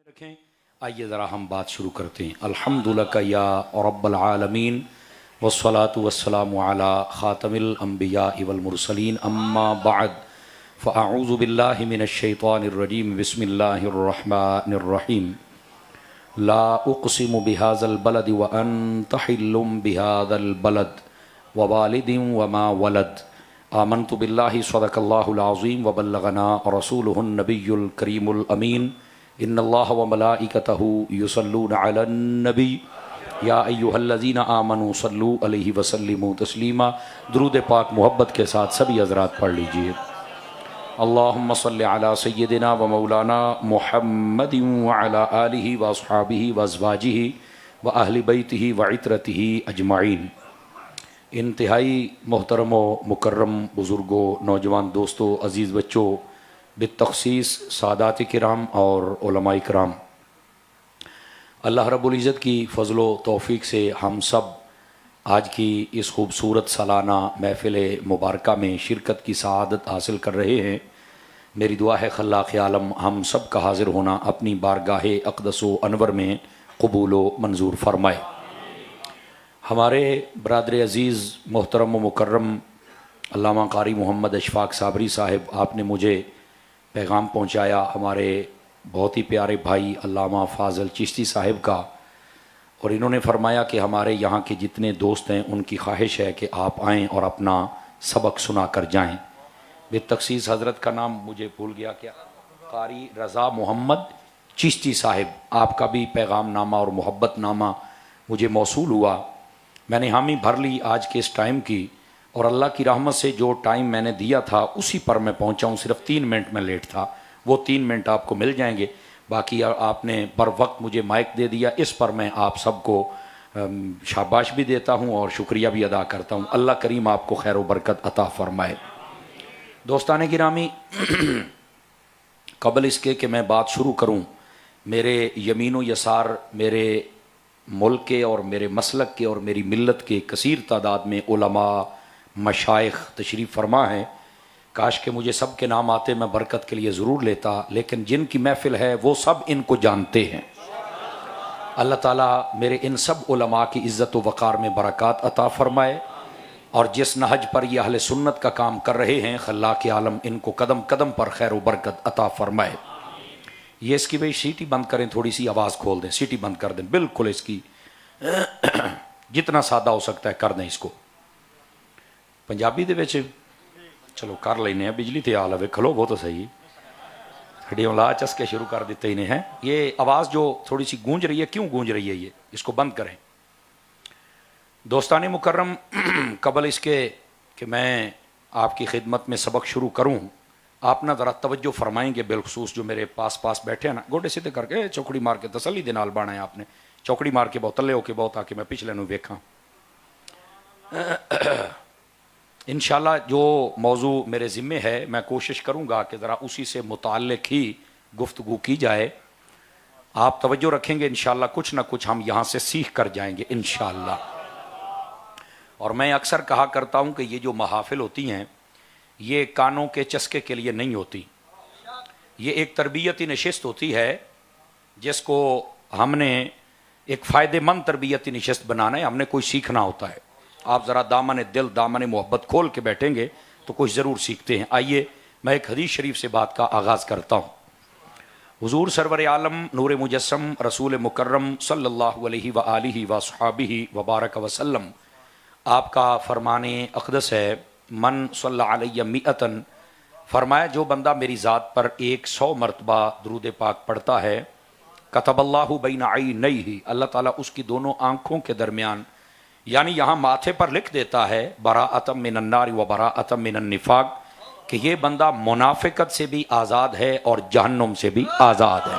रखें। आइए ज़रा हम बात शुरू करते हैं। अल्हम्दुलिल्लाह या रब्बल आलमीन वस्सलातु वस्सलामु अला ख़ातमिल अंबिया वल मुरसलीन अम्मा बअद फ़अऊज़ु बिल्लाहि मिनश शैतानिर रजीम बिस्मिल्लाहिर रहमानिर रहीम। ला उक़सिमु बिहाज़ल बलदि व अन्त हिल्लुम बिहाज़ल बलद व वालिदिन व मा वलद। आमनतु बिल्लाहि सदक़ल्लाहुल अज़ीम व बल्लगना रसूलुहुन नबियुल करीमुल अमीन। इन्नल्लाह व मलाइकतहु युसल्लूना अलन नबी या अय्युहल्लज़ीना आमनू सल्लू अलैहि व सल्लिमू तस्लीमा। दुरूद पाक मोहब्बत के साथ सभी हज़रात पढ़ लीजिए। अल्लाहुम्मा सल्लि अला सय्यिदिना व मौलाना मुहम्मदिन व अला आलिहि व अस्हाबिहि व अज़वाजिहि व अहलि बैतिहि व इत्रतिहि अजमाइन। इंतहाई मोहतरम व मुकर्रम बुज़ुर्गों, नौजवान दोस्तों, अज़ीज़ बच्चों, बितख़सीस सादात किराम और उलमा किराम, अल्लाह रब्बुल इज़्ज़त की फ़ज़्ल व तौफ़ीक़ से हम सब आज की इस खूबसूरत सालाना महफ़िल मुबारका में शिरकत की सआदत हासिल कर रहे हैं। मेरी दुआ है खल्लाक़ आलम हम सब का हाज़िर होना अपनी बारगाह अक़दस व अनवर में कबूल व मंजूर फ़रमाए। हमारे बरादर अज़ीज़ मोहतरम व मुकर्रम अल्लामा क़ारी मोहम्मद अशफ़ाक़ साबरी साहिब, आपने मुझे पैगाम पहुँचाया हमारे बहुत ही प्यारे भाई अल्लामा फ़ाज़ल चिश्ती साहिब का, और इन्होंने फ़रमाया कि हमारे यहाँ के जितने दोस्त हैं उनकी ख्वाहिश है कि आप आएँ और अपना सबक सुना कर जाएँ। बेतख़सीस हज़रत का नाम मुझे भूल गया, क्या? क़ारी रज़ा मोहम्मद चिश्ती साहिब, आपका भी पैगाम नामा और मोहब्बत नामा मुझे मौसूल हुआ। मैंने हामी भर ली आज के इस टाइम की, और अल्लाह की रहमत से जो टाइम मैंने दिया था उसी पर मैं पहुंचा हूं। सिर्फ 3 मिनट में लेट था, वो 3 मिनट आपको मिल जाएंगे। बाकी आपने बर वक्त मुझे माइक दे दिया, इस पर मैं आप सबको शाबाश भी देता हूं और शुक्रिया भी अदा करता हूं। अल्लाह करीम आपको खैर व बरकत अता फ़रमाए। दोस्तान गिरामी, कबल इसके कि मैं बात शुरू करूं, मेरे यमीन यसार मेरे मुल्क के और मेरे मसलक के और मेरी मिल्लत के कसीर तादाद में उलमा मशाइख तशरीफ़ फरमा है। काश के मुझे सब के नाम आते, मैं बरकत के लिए ज़रूर लेता, लेकिन जिनकी महफ़िल है वो सब इनको जानते हैं। अल्लाह ताला मेरे इन सब उलमा की इज़्ज़त व वक़ार में बरक़ात अता फ़रमाए, और जिस नहज पर ये अहले सुन्नत का काम कर रहे हैं खल्लाक़ आलम इनको कदम कदम पर खैर व बरकत अता फ़रमाए। ये इसकी भाई सीटी बंद करें, थोड़ी सी आवाज़ खोल दें, सीटी बंद कर दें, बिल्कुल इसकी जितना सादा हो सकता है कर दें इसको। पंजाबी दे विच चलो कर लेने, बिजली ते आ लवे, खलो वो तो सही, हड्डियों ला चस्के शुरू कर देते इन्हें हैं। ये आवाज़ जो थोड़ी सी गूंज रही है, क्यों गूंज रही है ये, इसको बंद करें। दोस्तान मुकर्रम, कबल इसके कि मैं आपकी खिदमत में सबक शुरू करूं, आप ना ज़रा तवज्जो फरमाएंगे, बिलखसूस जो मेरे पास पास बैठे हैं ना, गोडे सीधे करके चौकड़ी मार के तसल्ली दे नाल बाना है आपने, चौकड़ी मार के बहुत तले होके बहुत आके मैं पिछले नूं वेखां। इंशाल्लाह जो मौजू मेरे ज़िम्मे है मैं कोशिश करूँगा कि ज़रा उसी से मुताल्लिक़ ही गुफ्तगू की जाए। आप तवज्जो रखेंगे इंशाल्लाह, कुछ ना कुछ हम यहाँ से सीख कर जाएंगे इंशाल्लाह। और मैं अक्सर कहा करता हूँ कि ये जो महाफिल होती हैं ये कानों के चस्के के लिए नहीं होती, ये एक तरबियती नशिस्त होती है जिसको हमने एक फ़ायदेमंद तरबियती नशिस्त बनाना है, हमने कोई सीखना होता है। आप ज़रा दामन दिल दामन मोहब्बत खोल के बैठेंगे तो कुछ ज़रूर सीखते हैं। आइए मैं एक हदीस शरीफ से बात का आगाज़ करता हूँ। हुज़ूर सरवर आलम नूर मुजस्सम रसूल मुकर्रम सल्लल्लाहु अलैहि व आलिहि व अस्हाबिहि व बारक वसल्लम, आपका फ़रमाने अक़दस है, मन सल्ला अलैहि मिअतन, फरमाया जो बंदा मेरी ज़ात पर 100 मरतबा दुरूद पाक पढ़ता है, कतबल्लाहु बैन ऐनैहि, अल्लाह ताला उसकी दोनों आँखों के दरमियान, यानी यहाँ माथे पर लिख देता है, बराअतम मिनन नार व बराअतम मिनन निफाक, कि ये बंदा मुनाफिकत से भी आज़ाद है और जहन्नुम से भी आज़ाद है।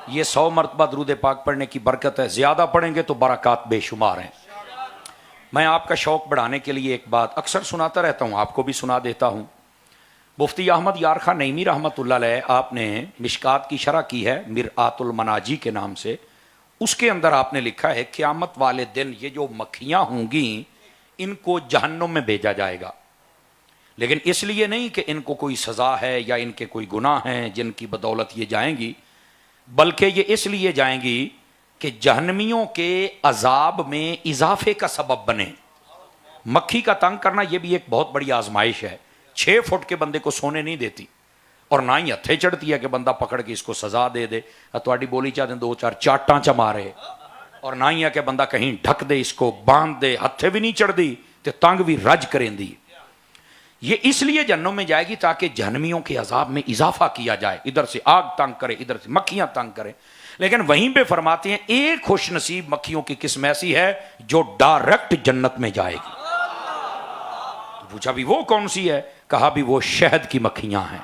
ये 100 मरतबा दुरूद पाक पढ़ने की बरकत है, ज़्यादा पढ़ेंगे तो बरक़ात बेशुमार हैं। मैं आपका शौक़ बढ़ाने के लिए एक बात अक्सर सुनाता रहता हूँ, आपको भी सुना देता हूँ। मुफ्ती अहमद यार खान नईमी रहमतुल्लाह अलैह, आपने मिशकात की शरह की है मिरआतुल मनाजी के नाम से, उसके अंदर आपने लिखा है क़यामत वाले दिन ये जो मक्खियाँ होंगी इनको जहन्नुम में भेजा जाएगा, लेकिन इसलिए नहीं कि इनको कोई सज़ा है या इनके कोई गुनाह हैं जिनकी बदौलत ये जाएंगी, बल्कि ये इसलिए जाएंगी कि जहन्नमियों के अजाब में इजाफे का सबब बने। मक्खी का तंग करना यह भी एक बहुत बड़ी आजमाइश है। 6 फुट के बंदे को सोने नहीं देती और ना ही हथे चढ़ती है कि बंदा पकड़ के इसको सजा दे दे, थोड़ी बोली चाहते 2-4 चाटां च मारे, और ना ही है कि बंदा कहीं ढक दे, इसको बांध दे, हथे भी नहीं चढ़ती तो तंग भी रज करेंदी। ये इसलिए जहन्नुम में जाएगी ताकि जहन्नमियों के अजाब में इजाफा किया जाए, इधर से आग तंग करे, इधर से मक्खियां तंग करे। लेकिन वहीं पे फरमाते हैं एक खुश नसीब मक्खियों की किस्म ऐसी है जो डायरेक्ट जन्नत में जाएगी। तो पूछा भी वो कौन सी है? कहा भी वो शहद की मक्खियां हैं।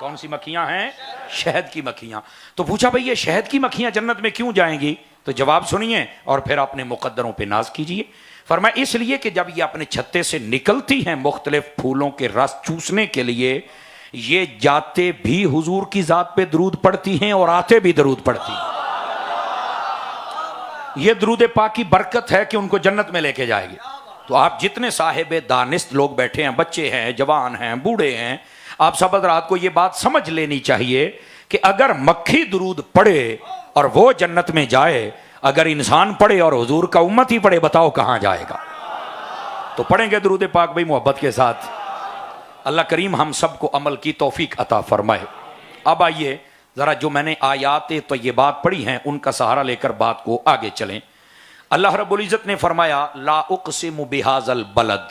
कौन सी मक्खियां हैं? शहद की मक्खियां। तो पूछा भाई ये शहद की मक्खियां जन्नत में क्यों जाएंगी? तो जवाब सुनिए और फिर अपने मुकद्दरों पे नाज कीजिए। फरमाया इसलिए कि जब ये अपने छत्ते से निकलती हैं मुख्तलिफ फूलों के रस चूसने के लिए, ये जाते भी हुजूर की जात पे दरूद पढ़ती हैं और आते भी दरूद पढ़ती हैं। ये दरूद पाक की बरकत है कि उनको जन्नत में लेके जाएगी। तो आप जितने साहिब दानिस्त लोग बैठे हैं, बच्चे हैं, जवान हैं, बूढ़े हैं, आप सब हज़रात को ये बात समझ लेनी चाहिए कि अगर मक्खी दरूद पढ़े और वो जन्नत में जाए, अगर इंसान पढ़े और हुजूर का उम्मत ही पढ़े, बताओ कहां जाएगा? तो पढ़ेंगे दरूद पाक भाई मोहब्बत के साथ। अल्लाह करीम हम सबको अमल की तौफीक अता फरमाए। अब आइए जरा जो मैंने आयात तो ये बात पढ़ी हैं उनका सहारा लेकर बात को आगे चलें। अल्लाह रब्बुल इज़्ज़त ने फरमाया ला उक़सिमु बिहाज़ल बलद,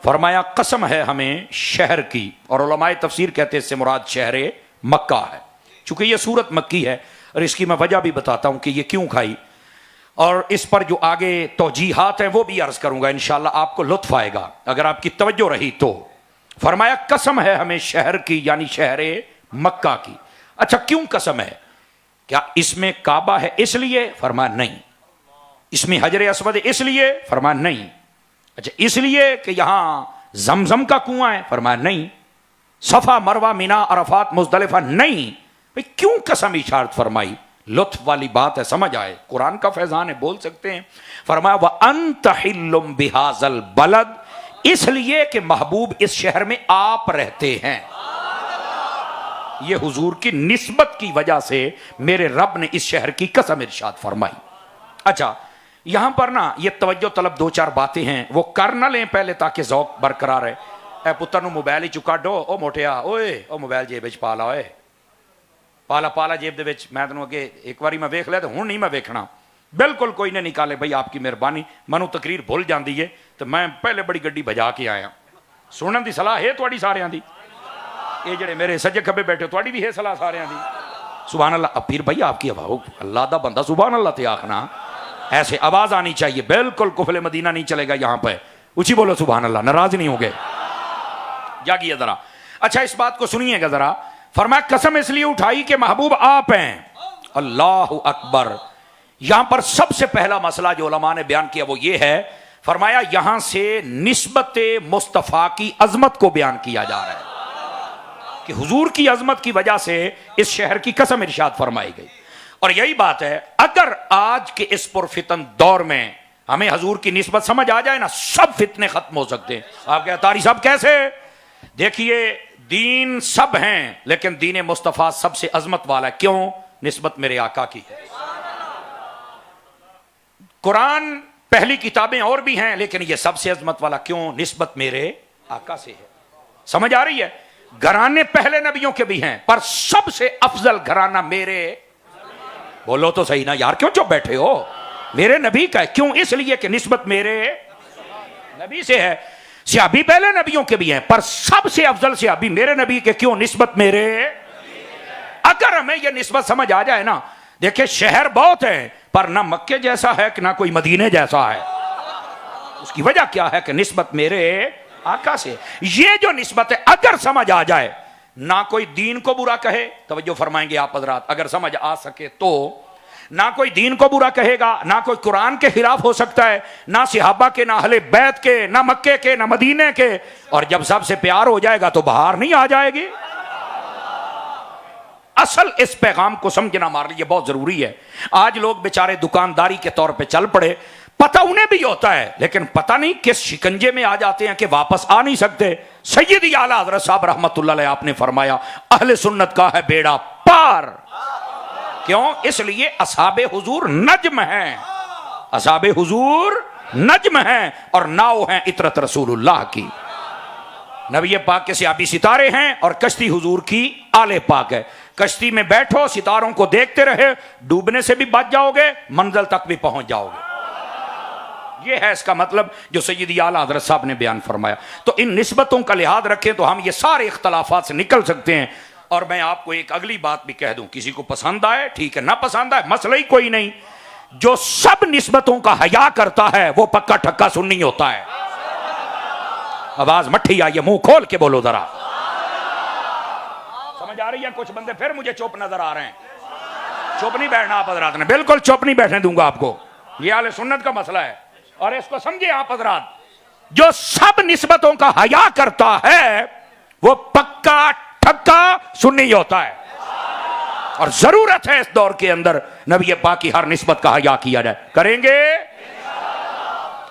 फरमाया कसम है हमें शहर की, और उलमाए तफसीर कहते हैं इससे मुराद शहर मक्का है। चूंकि यह सूरत मक्की है और इसकी मैं वजह भी बताता हूं कि यह क्यों खाई, और इस पर जो आगे तौजीहात हैं वो भी अर्ज करूंगा, इंशाअल्लाह आपको लुत्फ आएगा अगर आपकी तवज्जो रही तो। फरमाया कसम है हमें शहर की, यानी शहर मक्का की। अच्छा क्यों कसम है? क्या इसमें काबा है इसलिए? फरमाया नहीं। इसमें हजर अस्वद इसलिए? फरमाया नहीं। अच्छा इसलिए कि यहां जमजम का कुआं है? फरमाया नहीं। सफा मरवा मिना अरफात मुजदलिफा? नहीं। भाई क्यों कसम इशारत फरमाई? लुत्फ वाली बात है, समझ आए, कुरान का फैजान है, बोल सकते हैं। फरमाया व अंत हिल्लुम बिहाज़ल बलद, इसलिए कि महबूब इस शहर में आप रहते हैं। यह हुजूर की निस्बत की वजह से मेरे रब ने इस शहर की कसम इरशाद फरमाई। अच्छा यहां पर ना ये तवज्जो तलब 2-4 बातें हैं, वो कर ना लें पहले ताकि ज़ौक बरकरार है। ए पुत्र मोबाइल ही चुका डो, ओ मोटिया ओए ओ मोबाइल जेब च पा ला, ओए पाला पाला जेब दे विच, मैं तेनों अगे एक बारी मैं वेख लिया तो हुण नहीं मैं वेखना। बिल्कुल कोई ने निकाले भाई, आपकी मेहरबानी, मनु तकरीर भुल जाती है तो मैं पहले बड़ी गड्डी बजा के आया। सुनने की सलाह है तुहाडी सारियां दी, ये जेडे मेरे सज्जे खब्बे बैठे तुहाडी भी है सलाह सारियां दी। सुभान अल्लाह। पीर भाई आपकी आवाज़, अल्लाह दा बंदा सुभान अल्लाह ते आखना, ऐसे आवाज आनी चाहिए, बिल्कुल कुफले मदीना नहीं चलेगा यहां पर। ऊंची बोलो सुभान अल्लाह, नाराज नहीं हो गए, जागिए जरा। अच्छा इस बात को सुनिएगा जरा। फरमाया कसम इसलिए उठाई कि महबूब आप हैं। अल्लाह अकबर। यहां पर सबसे पहला मसला जो उलमा ने बयान किया वो ये है, फरमाया यहां से निस्बत मुस्तफा की अजमत को बयान किया जा रहा है कि हुजूर की अजमत की वजह से इस शहर की कसम इरशाद फरमाई गई। और यही बात है, अगर आज के इस पुरफितन दौर में हमें हुजूर की निस्बत समझ आ जाए ना, सब फितने खत्म हो सकते हैं। आप कहते तारी साहब कैसे? देखिए दीन सब हैं लेकिन दीन मुस्तफा सबसे अजमत वाला है। क्यों? निस्बत मेरे आका की है। कुरान पहली किताबें और भी हैं लेकिन यह सबसे अजमत वाला क्यों? निस्बत मेरे आका से है। समझ आ रही है? घराने पहले नबियों के भी हैं पर सबसे अफजल घराना मेरे, बोलो तो सही ना यार, क्यों चुप बैठे हो? मेरे नबी का है। क्यों? इसलिए कि निस्बत मेरे नबी से है। सियाबी पहले नबियों के भी हैं पर सबसे अफजल सियाबी मेरे नबी के। क्यों? निस्बत मेरे। अगर हमें यह निस्बत समझ आ जाए ना, देखिए शहर बहुत है पर ना मक्के जैसा है कि ना कोई मदीने जैसा है। उसकी वजह क्या है कि निस्बत मेरे आका से। ये जो निस्बत है अगर समझ आ जाए, ना कोई दीन को बुरा कहे, तवज्जो फरमाएंगे आप हज़रात अगर समझ आ सके तो, ना कोई दीन को बुरा कहेगा, ना कोई कुरान के खिलाफ हो सकता है, ना सिहाबा के, ना अहले बैत के, ना मक्के के, ना मदीने के। और जब सबसे प्यार हो जाएगा तो बाहर नहीं आ जाएगी। असल इस पैगाम को समझना हमारे लिए बहुत जरूरी है। आज लोग बेचारे दुकानदारी के तौर पे चल पड़े, पता उन्हें भी होता है, लेकिन पता नहीं किस शिकंजे में आ जाते हैं कि वापस आ नहीं सकते। सैयदी आला हजरत साहब रहमतुल्लाह अलैह आपने फरमाया अहले सुन्नत का है बेड़ा पार। क्यों? इसलिए असहाबे हुजूर नज्म हैं, असहाबे हुजूर नज्म हैं और नाव हैं इतरत रसूलुल्लाह की। नबी पाक के सहाबी सितारे हैं और कश्ती हुजूर की आले पाक है। कश्ती में बैठो, सितारों को देखते रहे, डूबने से भी बच जाओगे, मंजिल तक भी पहुंच जाओगे। ये है इसका मतलब जो सैयदी आला हज़रत साहब ने बयान फरमाया। तो इन निस्बतों का लिहाज रखें तो हम ये सारे इख्तलाफात से निकल सकते हैं। और मैं आपको एक अगली बात भी कह दूं, किसी को पसंद आए ठीक है, ना पसंद आए मसला ही कोई नहीं। जो सब निस्बतों का हया करता है वो पक्का ठक्का सुन्नी होता है। आवाज मट्ठी आई है, मुंह खोल के बोलो जरा, समझ आ रही है? कुछ बंदे फिर मुझे चुप नजर आ रहे हैं। चुप नहीं बैठना आप हजरात ने, बिल्कुल चुप नहीं बैठने दूंगा आपको। ये आले सुन्नत का मसला है और इसको समझे आप हजरात। जो सब निस्बतों का हया करता है वो पक्का ठक्का सुन्नी होता है। और जरूरत है इस दौर के अंदर नबी पाक की हर निस्बत का हया किया जाए। करेंगे?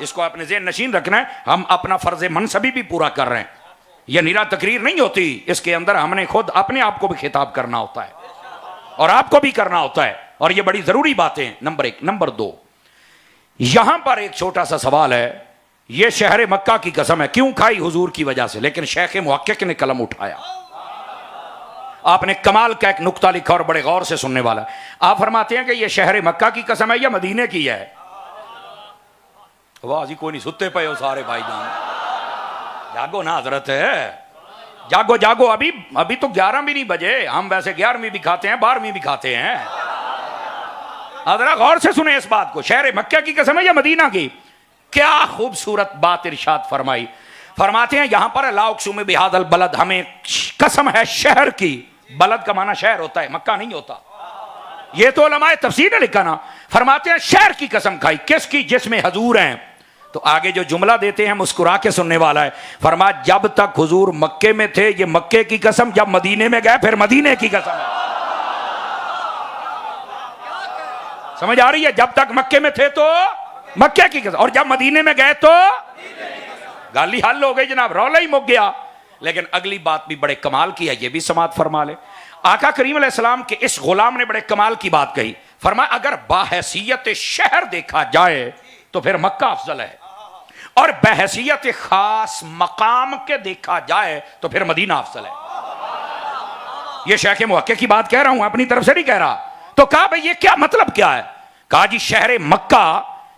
इसको अपने ज़हन नशीन रखना है। हम अपना फर्ज मनसबी भी पूरा कर रहे हैं। यह निरा तकरीर नहीं होती, इसके अंदर हमने खुद अपने आप को भी खिताब करना होता है और आपको भी करना होता है। और ये बड़ी जरूरी बातें हैं, नंबर एक। नंबर दो, यहां पर एक छोटा सा सवाल है। यह शहर मक्का की कसम है, क्यों खाई? हुजूर की वजह से। लेकिन शेख मुहक्किक ने कलम उठाया, आपने कमाल का एक नुक्ता लिखा और बड़े गौर से सुनने वाला। आप फरमाते हैं कि यह शहर मक्का की कसम है या मदीने की है? वाह जी, कोई नहीं, सुते पे हो सारे भाईजान, जागो ना हजरत है, जागो जागो। अभी तो 11 भी नहीं बजे। हम वैसे 11वीं भी खाते हैं, 12वीं भी खाते हैं। हजरा गौर से सुने इस बात को, शहर मक्का की कसम है या मदीना की? क्या खूबसूरत बात इरशाद फरमाई। फरमाते हैं यहां पर ला उक़सिमु बिहाज़ल बलद, हमें कसम है शहर की। बलद का माना शहर होता है, मक्का नहीं होता। ये तो उलमाए तफसीर ने लिखा ना। फरमाते हैं शहर की कसम खाई, किसकी? जिसमें हजूर हैं। तो आगे जो जुमला देते हैं मुस्कुरा के सुनने वाला है। फरमा जब तक हुजूर मक्के में थे ये मक्के की कसम, जब मदीने में गए फिर मदीने की कसम है। समझ आ रही है? जब तक मक्के में थे तो मक्के की कसम, और जब मदीने में गए तो गाली हल हो गई जनाब, रौला ही मुक गया। लेकिन अगली बात भी बड़े कमाल की है, ये भी समात फरमा ले। आका करीम अलैहिस्सलाम के इस गुलाम ने बड़े कमाल की बात कही। फरमाया अगर बाहैसियत शहर देखा जाए तो फिर मक्का अफजल है, और बहैसियत खास मकाम के देखा जाए तो फिर मदीना अफजल है। ये शेख मुहक्किक की बात कह रहा हूं, अपनी तरफ से नहीं कह रहा। तो कहा भाई ये क्या मतलब क्या है? कहा जी शहर मक्का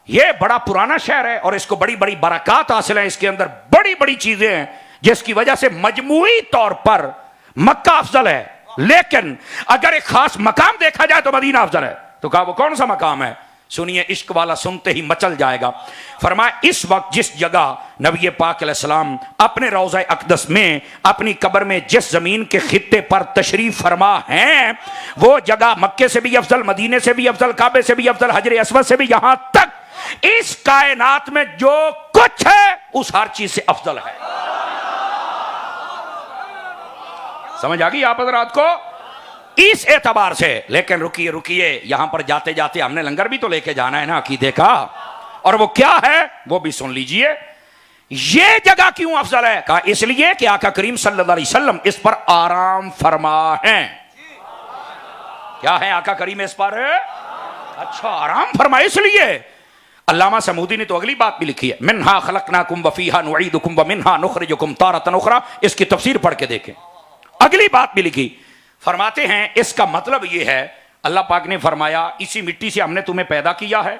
ये बड़ा पुराना शहर है और इसको बड़ी बड़ी बरकत हासिल है, इसके अंदर बड़ी बड़ी चीजें हैं जिसकी वजह से मजमूई तौर पर मक्का अफजल है। लेकिन अगर एक खास मकाम देखा जाए तो मदीना अफजल है। तो कहा वो कौन सा मकाम है? सुनिए, इश्क वाला सुनते ही मचल जाएगा। फरमाया इस वक्त जिस जगह नबी पाक अलैहिस्सलाम अपने रोज़ा अक़दस में अपनी कब्र में जिस जमीन के खित्ते पर तशरीफ फरमा हैं वो जगह मक्के से भी अफजल, मदीने से भी अफजल, काबे से भी अफजल, हजर अस्वद से भी, यहां तक इस कायनात में जो कुछ है उस हर चीज से अफजल है। समझ आ गई आप हज़रात को? इस एतबार से। लेकिन रुकिए रुकिए, यहां पर जाते जाते हमने लंगर भी तो लेके जाना है ना अकीदे का, और वो क्या है वो भी सुन लीजिए। ये जगह क्यों अफजल है? कहा इसलिए कि आका करीम सल्लल्लाहु अलैहि वसल्लम इस पर आराम फरमा है। क्या है आका करीम इस पर? अच्छा, आराम फरमा, इसलिए। अल्लामा समूदी ने तो अगली बात भी लिखी है, मिन्हा खलकनाकुम व फीहा नुईदुकुम व मिन्हा नुखरिजुकुम तारतन उखरा। इसकी तफसीर पढ़ के देखें, अगली बात भी लिखी। फरमाते हैं इसका मतलब यह है, अल्लाह पाक ने फरमाया इसी मिट्टी से हमने तुम्हें पैदा किया है,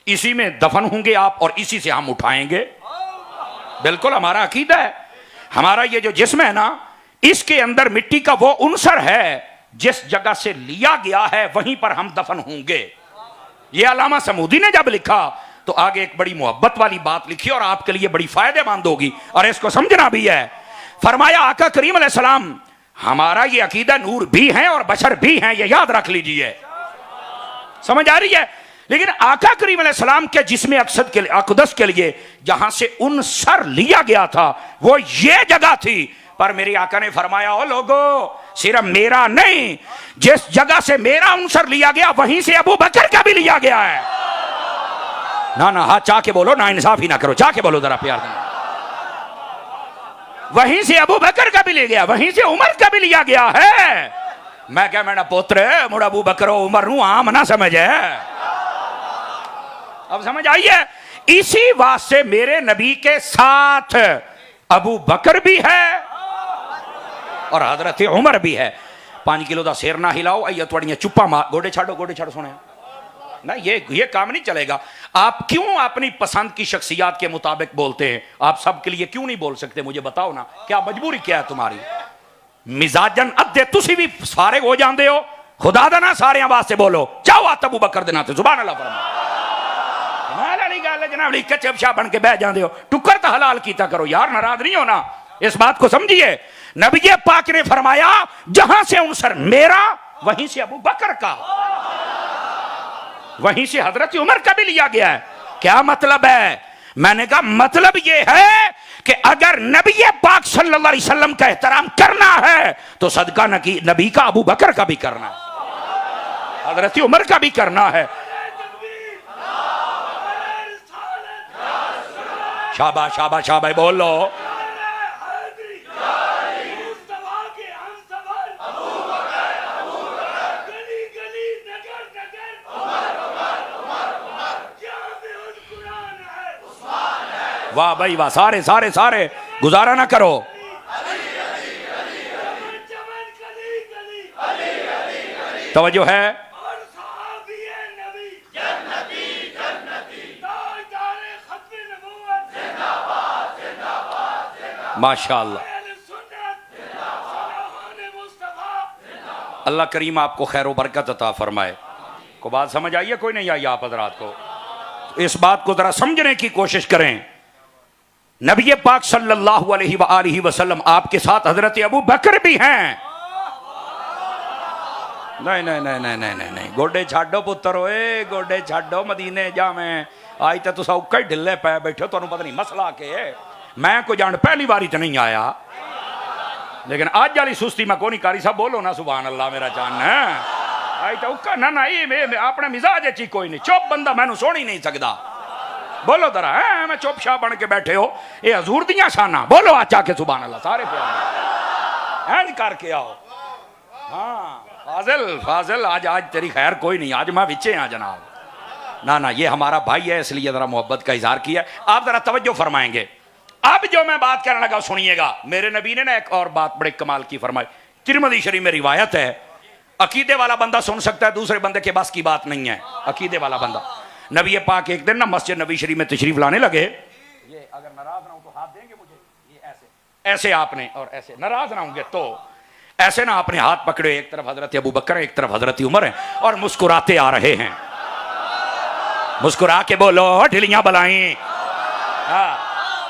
इसी में दफन होंगे आप और इसी से हम उठाएंगे। बिल्कुल हमारा अकीदा है। हमारा ये जो जिस्म है ना, इसके अंदर मिट्टी का वो उनसर है जिस जगह से लिया गया है वहीं पर हम दफन होंगे। ये अल्लामा समूदी ने जब लिखा तो आगे एक बड़ी मोहब्बत वाली बात लिखी और आपके लिए बड़ी फायदेमंद होगी और इसको समझना भी है। फरमाया आका करीम अलैहिस्सलाम हमारा ये अकीदा नूर भी है और बशर भी है, ये याद रख लीजिए। समझ आ रही है? लेकिन आका करीम अलैहिस्सलाम के जिस्म अक़दस के लिए जहां से उनसर लिया गया था वो ये जगह थी। पर मेरे आका ने फरमाया ओ लोगो, सिर्फ मेरा नहीं, जिस जगह से मेरा उनसर लिया गया वहीं से अबू बकर का भी लिया गया है। ना ना, हाथ चाह के बोलो, ना इंसाफी ना करो, चाह के बोलो जरा प्यार देना। वहीं से अबू बकर का भी ले गया, वहीं से उमर का भी लिया गया है। मैं क्या मेरा पुत्र मुड़ा अबू बकर उमर नू आम ना समझे। अब समझ आई है? इसी वास्ते मेरे नबी के साथ अबू बकर भी है और हजरत उमर भी है। 5 किलो का सिर ना हिलाओ, आइए थोड़ियां चुप्पा मार, गोडे छाड़ो सुने ना, ये काम नहीं चलेगा। आप क्यों अपनी पसंद की शख्सियत के मुताबिक बोलते हैं? आप सबके लिए क्यों नहीं बोल सकते? मुझे बताओ ना, क्या मजबूरी क्या है तुम्हारी? मिजाजन अद्धे तुसी भी सारे हो जाते हो, खुदा दा ना सारे वास्ते बोलो, जाओ आ अबू बकर दे नाते सुभान अल्लाह फरमा। जनाब कच्चे बन के बह जाते हो, टुकर तो हलाल कीता करो यार, नाराज नहीं होना, इस बात को समझिए। नबी पाक ने फरमाया जहां से उनसर मेरा, वहीं से अबू बकर का, वहीं से हजरत उमर का भी लिया गया है। क्या मतलब है? मैंने कहा मतलब यह है कि अगर नबी पाक सल्लल्लाहु अलैहि वसल्लम का एहतराम करना है तो सदका नबी का अबू बकर का भी करना है, हजरत उमर का भी करना है। शाबाश शाबाश शाबाश बोलो। वाह भाई वाह, सारे सारे सारे गुजारा ना करो। तवज्जो है? माशाअल्लाह, अल्लाह करीम आपको खैर व बरकत अता फरमाए। को बात समझ आई है? कोई नहीं आई आप हजरात को? इस बात को जरा समझने की कोशिश करें। नबी पाक सल्लल्लाहु अलैहि वसल्लम आपके साथ हजरत अबू बकर भी हैं। नहीं नहीं नहीं नहीं नहीं नहीं नहीं, गोडे छाडो पुत्र ओए, गोडे छाडो, मदीने जावें। आज तो तुसा उक्का ही ढिले पै बैठो, तुहानू पता नहीं मसला के। मैं को जान पहली बारी तो नहीं आया, लेकिन आज वाली सुस्ती मैं को नहीं कारी साहब, बोलो ना सुभान अल्लाह मेरा जान है। आई तो उक्का ना ना, ये अपने मिजाज ची कोई नहीं, चुप बंदा मैनू सुन ही नहीं सकता। बोलो जरा है, मैं चुप शाह बन के बैठे हो, ये हजूर दियां शाना, बोलो आज जाके सुभान अल्लाह सारे प्यार करके आओ। हाँ फाजिल फाजिल, आज तेरी खैर कोई नहीं, आज मैं विचे हाँ जनाब। ना ना, ये हमारा भाई है, इसलिए जरा मोहब्बत का इजहार किया। आप जरा तवज्जो फरमाएंगे। अब जो मैं बात करने लगा सुनिएगा। मेरे नबी ने ना एक और बात बड़े कमाल की फरमाई, तिरमिज़ी शरीफ में रिवायत है। अकीदे वाला बंदा सुन सकता है, दूसरे बंदे के बस की बात नहीं है। अकीदे वाला बंदा, नबी पाक एक दिन ना मस्जिद नबी शरीफ में तशरीफ लाने लगे। ये अगर नाराज ना हो तो हाथ देंगे मुझे, ये ऐसे ऐसे आपने, और ऐसे नाराज ना होंगे तो ऐसे ना आपने हाथ पकड़े, एक तरफ हजरत अबू बकर है, एक तरफ हजरत उमर है, और मुस्कुराते आ रहे हैं। मुस्कुरा के बोलो, ढिलियां बलाई। हाँ,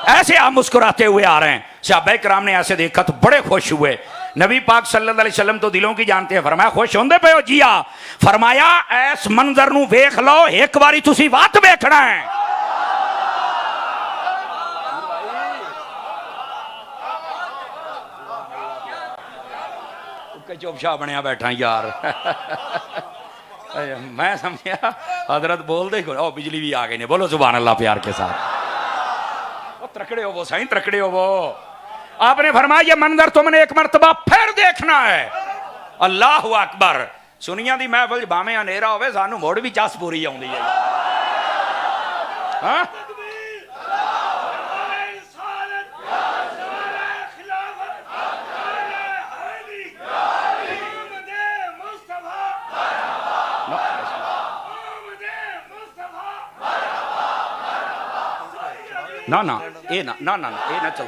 ऐसे आप मुस्कुराते हुए आ रहे हैं। सहाबा किराम ने ऐसे देखा तो बड़े खुश हुए। नबी पाक सल्लल्लाहु अलैहि वसल्लम तो दिलों की जानते हैं। फरमाया खुश होंदे पे हो जिया? फरमाया ऐस मंजर नू वेख लो, एक बारी तुसी वात वेखना है। चुपशाह बनया बैठा यार। मैं समझा हजरत बोल दे, बिजली भी आ गई ने, बोलो सुभान अल्लाह प्यार के साथ। त्रकड़े हो वो साईं, त्रकड़े हो वो। आपने फरमाया ये मंजर तुमने एक मर्तबा फिर देखना है। अल्लाह अकबर। सुनिया दी महफिल भावें अंधेरा होवे, सानू मुड़ भी चस पूरी आउंदी है। हाँ? ना ना ये ना ना ना ये ना चल।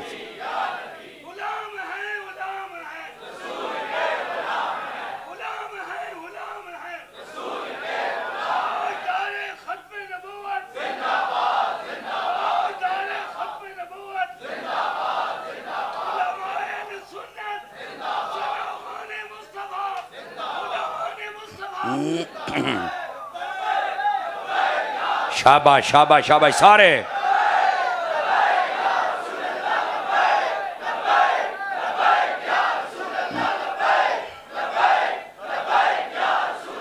शाबाश शाबाश शाबाश सारे।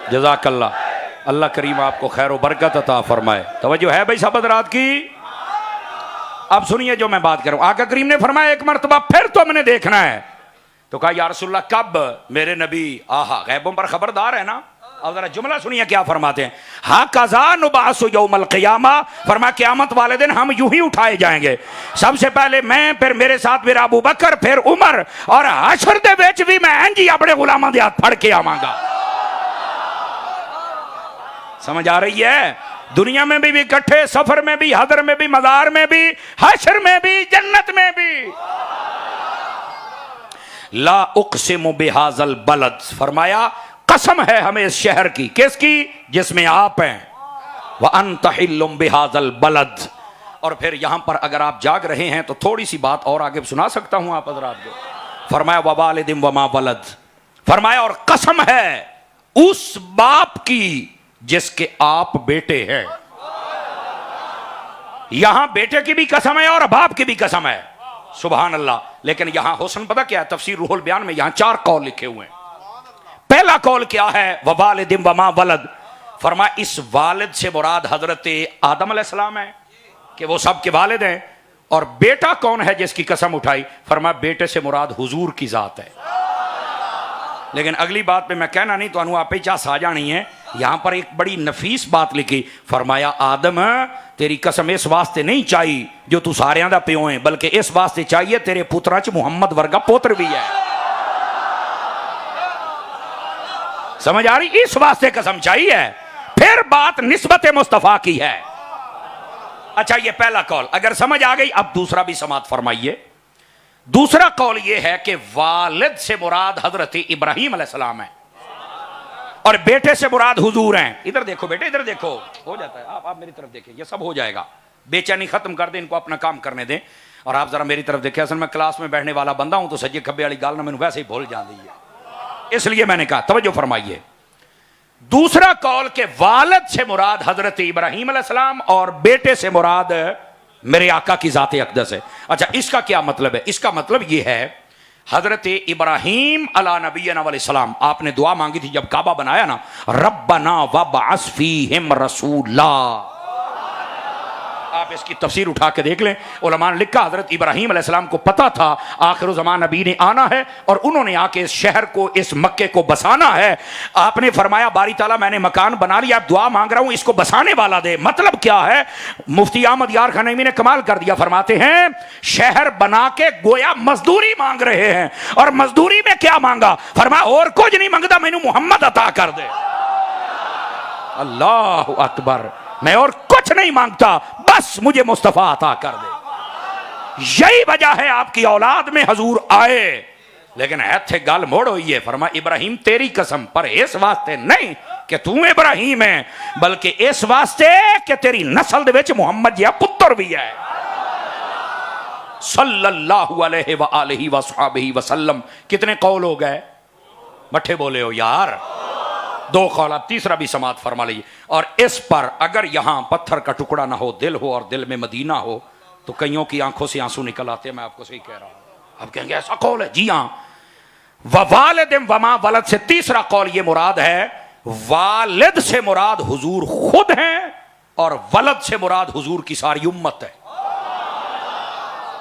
जज़ाकल्लाह। अल्लाह करीम आपको खैर व बरकत अता फरमाए। तवज्जो है भाई साहब हज़रात की। अब सुनिए जो मैं बात करूं। आका करीम ने फरमाया एक मरतबा फिर तो हमने देखना है। तो कहा या रसूलल्लाह कब? मेरे नबी आहा गैबों पर खबरदार है ना। अब जरा जुमला सुनिए क्या फरमाते हैं। हा कज़ा नुबासु यौमल क़ियामा, फरमा क़यामत वाले दिन हम यूं ही उठाए जाएंगे। सबसे पहले मैं, फिर मेरे साथ मेरा अबू बकर, फिर उमर, और हशर दे विच भी मैं इंज ही अपने गुलामां दे हाथ फड़ के आवांगा। समझ आ रही है? दुनिया में भी इकट्ठे, सफर में भी, हदर में भी, मज़ार में भी, हशर में भी, जन्नत में भी। ला उक़सिमु बिहाज़ल बलद, फरमाया कसम है हमें इस शहर की। किसकी? जिसमें आप हैं। व अंत हिल्लुम बिहाज़ल बलद। और फिर यहां पर अगर आप जाग रहे हैं तो थोड़ी सी बात और आगे सुना सकता हूं आप हज़रात को। फरमाया व वालिदिम व मा वलद, फरमाया और कसम है उस बाप की जिसके आप बेटे हैं। यहां बेटे की भी कसम है और बाप की भी कसम है। सुभान अल्लाह। लेकिन यहां हुस्न पता क्या है? तफसीर रूहुल बयान में यहां 4 कौल लिखे हुए हैं। पहला कौल क्या है? ववालिदिम वमा वलद, फरमा इस वालिद से मुराद हजरत आदम अलैहिस्सलाम है कि वो सबके वालिद हैं। और बेटा कौन है जिसकी कसम उठाई? फरमा बेटे से मुराद हुजूर की जात है। लेकिन अगली बात पे मैं कहना नहीं तो अनु आप ही चाह सा जानी है। यहां पर एक बड़ी नफीस बात लिखी। फरमाया आदम तेरी कसम इस वास्ते नहीं चाहिए जो तू सारियां दा प्यो है, बल्कि इस वास्ते चाहिए तेरे पुत्रा च मुहम्मद वर्गा पुत्र भी है। समझ आ रही? इस वास्ते कसम चाहिए। फिर बात निस्बत मुस्तफा की है। अच्छा ये पहला कौल अगर समझ आ गई। अब दूसरा भी समात फरमाइए। दूसरा कौल यह है कि वालिद से मुराद हजरत इब्राहीम अलैहिस्सलाम है और बेटे से मुराद हुजूर हैं। इधर देखो बेटे, इधर देखो, हो जाता है। आप मेरी तरफ देखिए, ये सब हो जाएगा। बेचैनी खत्म कर दे, इनको अपना काम करने दें। और आप जरा मेरी तरफ देखिए। असल मैं क्लास में बैठने वाला बंदा हूं तो सज्जे खब्बे वाली गाल ना मैंने वैसे ही भूल जाती है, इसलिए मैंने कहा तवज्जो फरमाइए। दूसरा कौल के वालिद से मुराद हजरत इब्राहीम अलैहिस्सलाम और बेटे से मुराद मेरे आका की जाते अक़दस है। अच्छा इसका क्या मतलब है? इसका मतलब यह है हजरत इब्राहीम अला नबीना अलैहिस्सलाम, आपने दुआ मांगी थी जब काबा बनाया ना, रब्बना वबअस फीहिम रसूला। आप इसकी तफसीर उठा के देख लें। उलमा ने लिखा हजरत इब्राहीम अलैहिस्सलाम को पता था आखिर ज़मान नबी ने आना है और उन्होंने आके इस शहर को, इस मक्के को बसाना है। आपने फरमाया बारी ताला मैंने मकान बना लिया, अब दुआ मांग रहा हूं इसको बसाने वाला दे। मतलब क्या है? मुफ्ती अहमद यार खान नईमी ने कमाल कर दिया। फरमाते हैं शहर बना के गोया मजदूरी मांग रहे हैं। और मजदूरी में क्या मांगा? फरमाया और कुछ नहीं मांगता, मैनू मोहम्मद अता कर दे। अल्लाह अकबर। मैं और कुछ नहीं मांगता, बस मुझे मुस्तफा अता कर दे। यही वजह है आपकी औलाद में हजूर आए। लेकिन ऐथे गल मोड़ हुई है। फरमा इब्राहीम तेरी कसम, पर इस वास्ते नहीं कि तू इब्राहीम है, बल्कि इस वास्ते कि तेरी नस्ल दे विच मुहम्मद जिहा पुत्र भी है सल्लल्लाहु अलैहि व आलिहि वसहबिहि वसल्लम। कितने कौल हो गए? मठे बोले हो यार। 2 कौल। अब तीसरा भी समात फरमा लीजिए। और इस पर अगर यहां पत्थर का टुकड़ा ना हो, दिल हो और दिल में मदीना हो तो कईयों की आंखों से आंसू निकल आते हैं। मैं आपको सही कह रहा हूं। अब कहेंगे ऐसा कौल है? जी हां। वालिदिम वमा वलद से तीसरा कौल ये मुराद है, वालिद से मुराद हुजूर खुद हैं और वलद से मुराद हुजूर की सारी उम्मत है।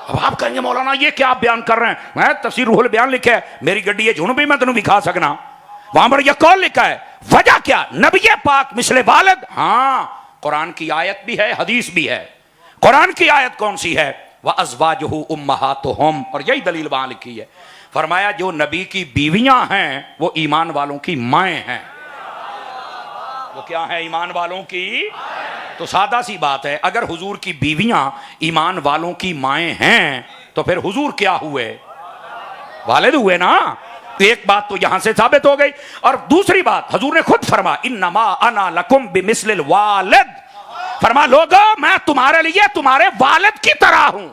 अब आप कहेंगे मौलाना ये क्या आप बयान कर रहे हैं? मैं तफसीर रूहुल बयान लिखा है, मेरी गड्डी है झुंड भी मैं तेनों दिखा सकना। वहां पर यह कौल लिखा है। वजह क्या? नबी पाक मिसले वालिद। हाँ कुरान की आयत भी है, हदीस भी है। कुरान की आयत कौन सी है? वह अज़वाजुहु उम्महातुहुम, और यही दलील वहां लिखी है। फरमाया जो नबी की बीवियां हैं वो ईमान वालों की माएँ हैं। वो क्या है? ईमान वालों की। तो सादा सी बात है, अगर हुजूर की बीवियां ईमान वालों की माएँ हैं तो फिर हुजूर क्या हुए? वालिद हुए ना। तो एक बात तो यहां से साबित हो गई। और दूसरी बात हजूर ने खुद फरमा इन्नमा अना लकुम बिमिस्लिल वालिद, फरमा लोगों मैं तुम्हारे लिए तुम्हारे वालिद की तरह हूं।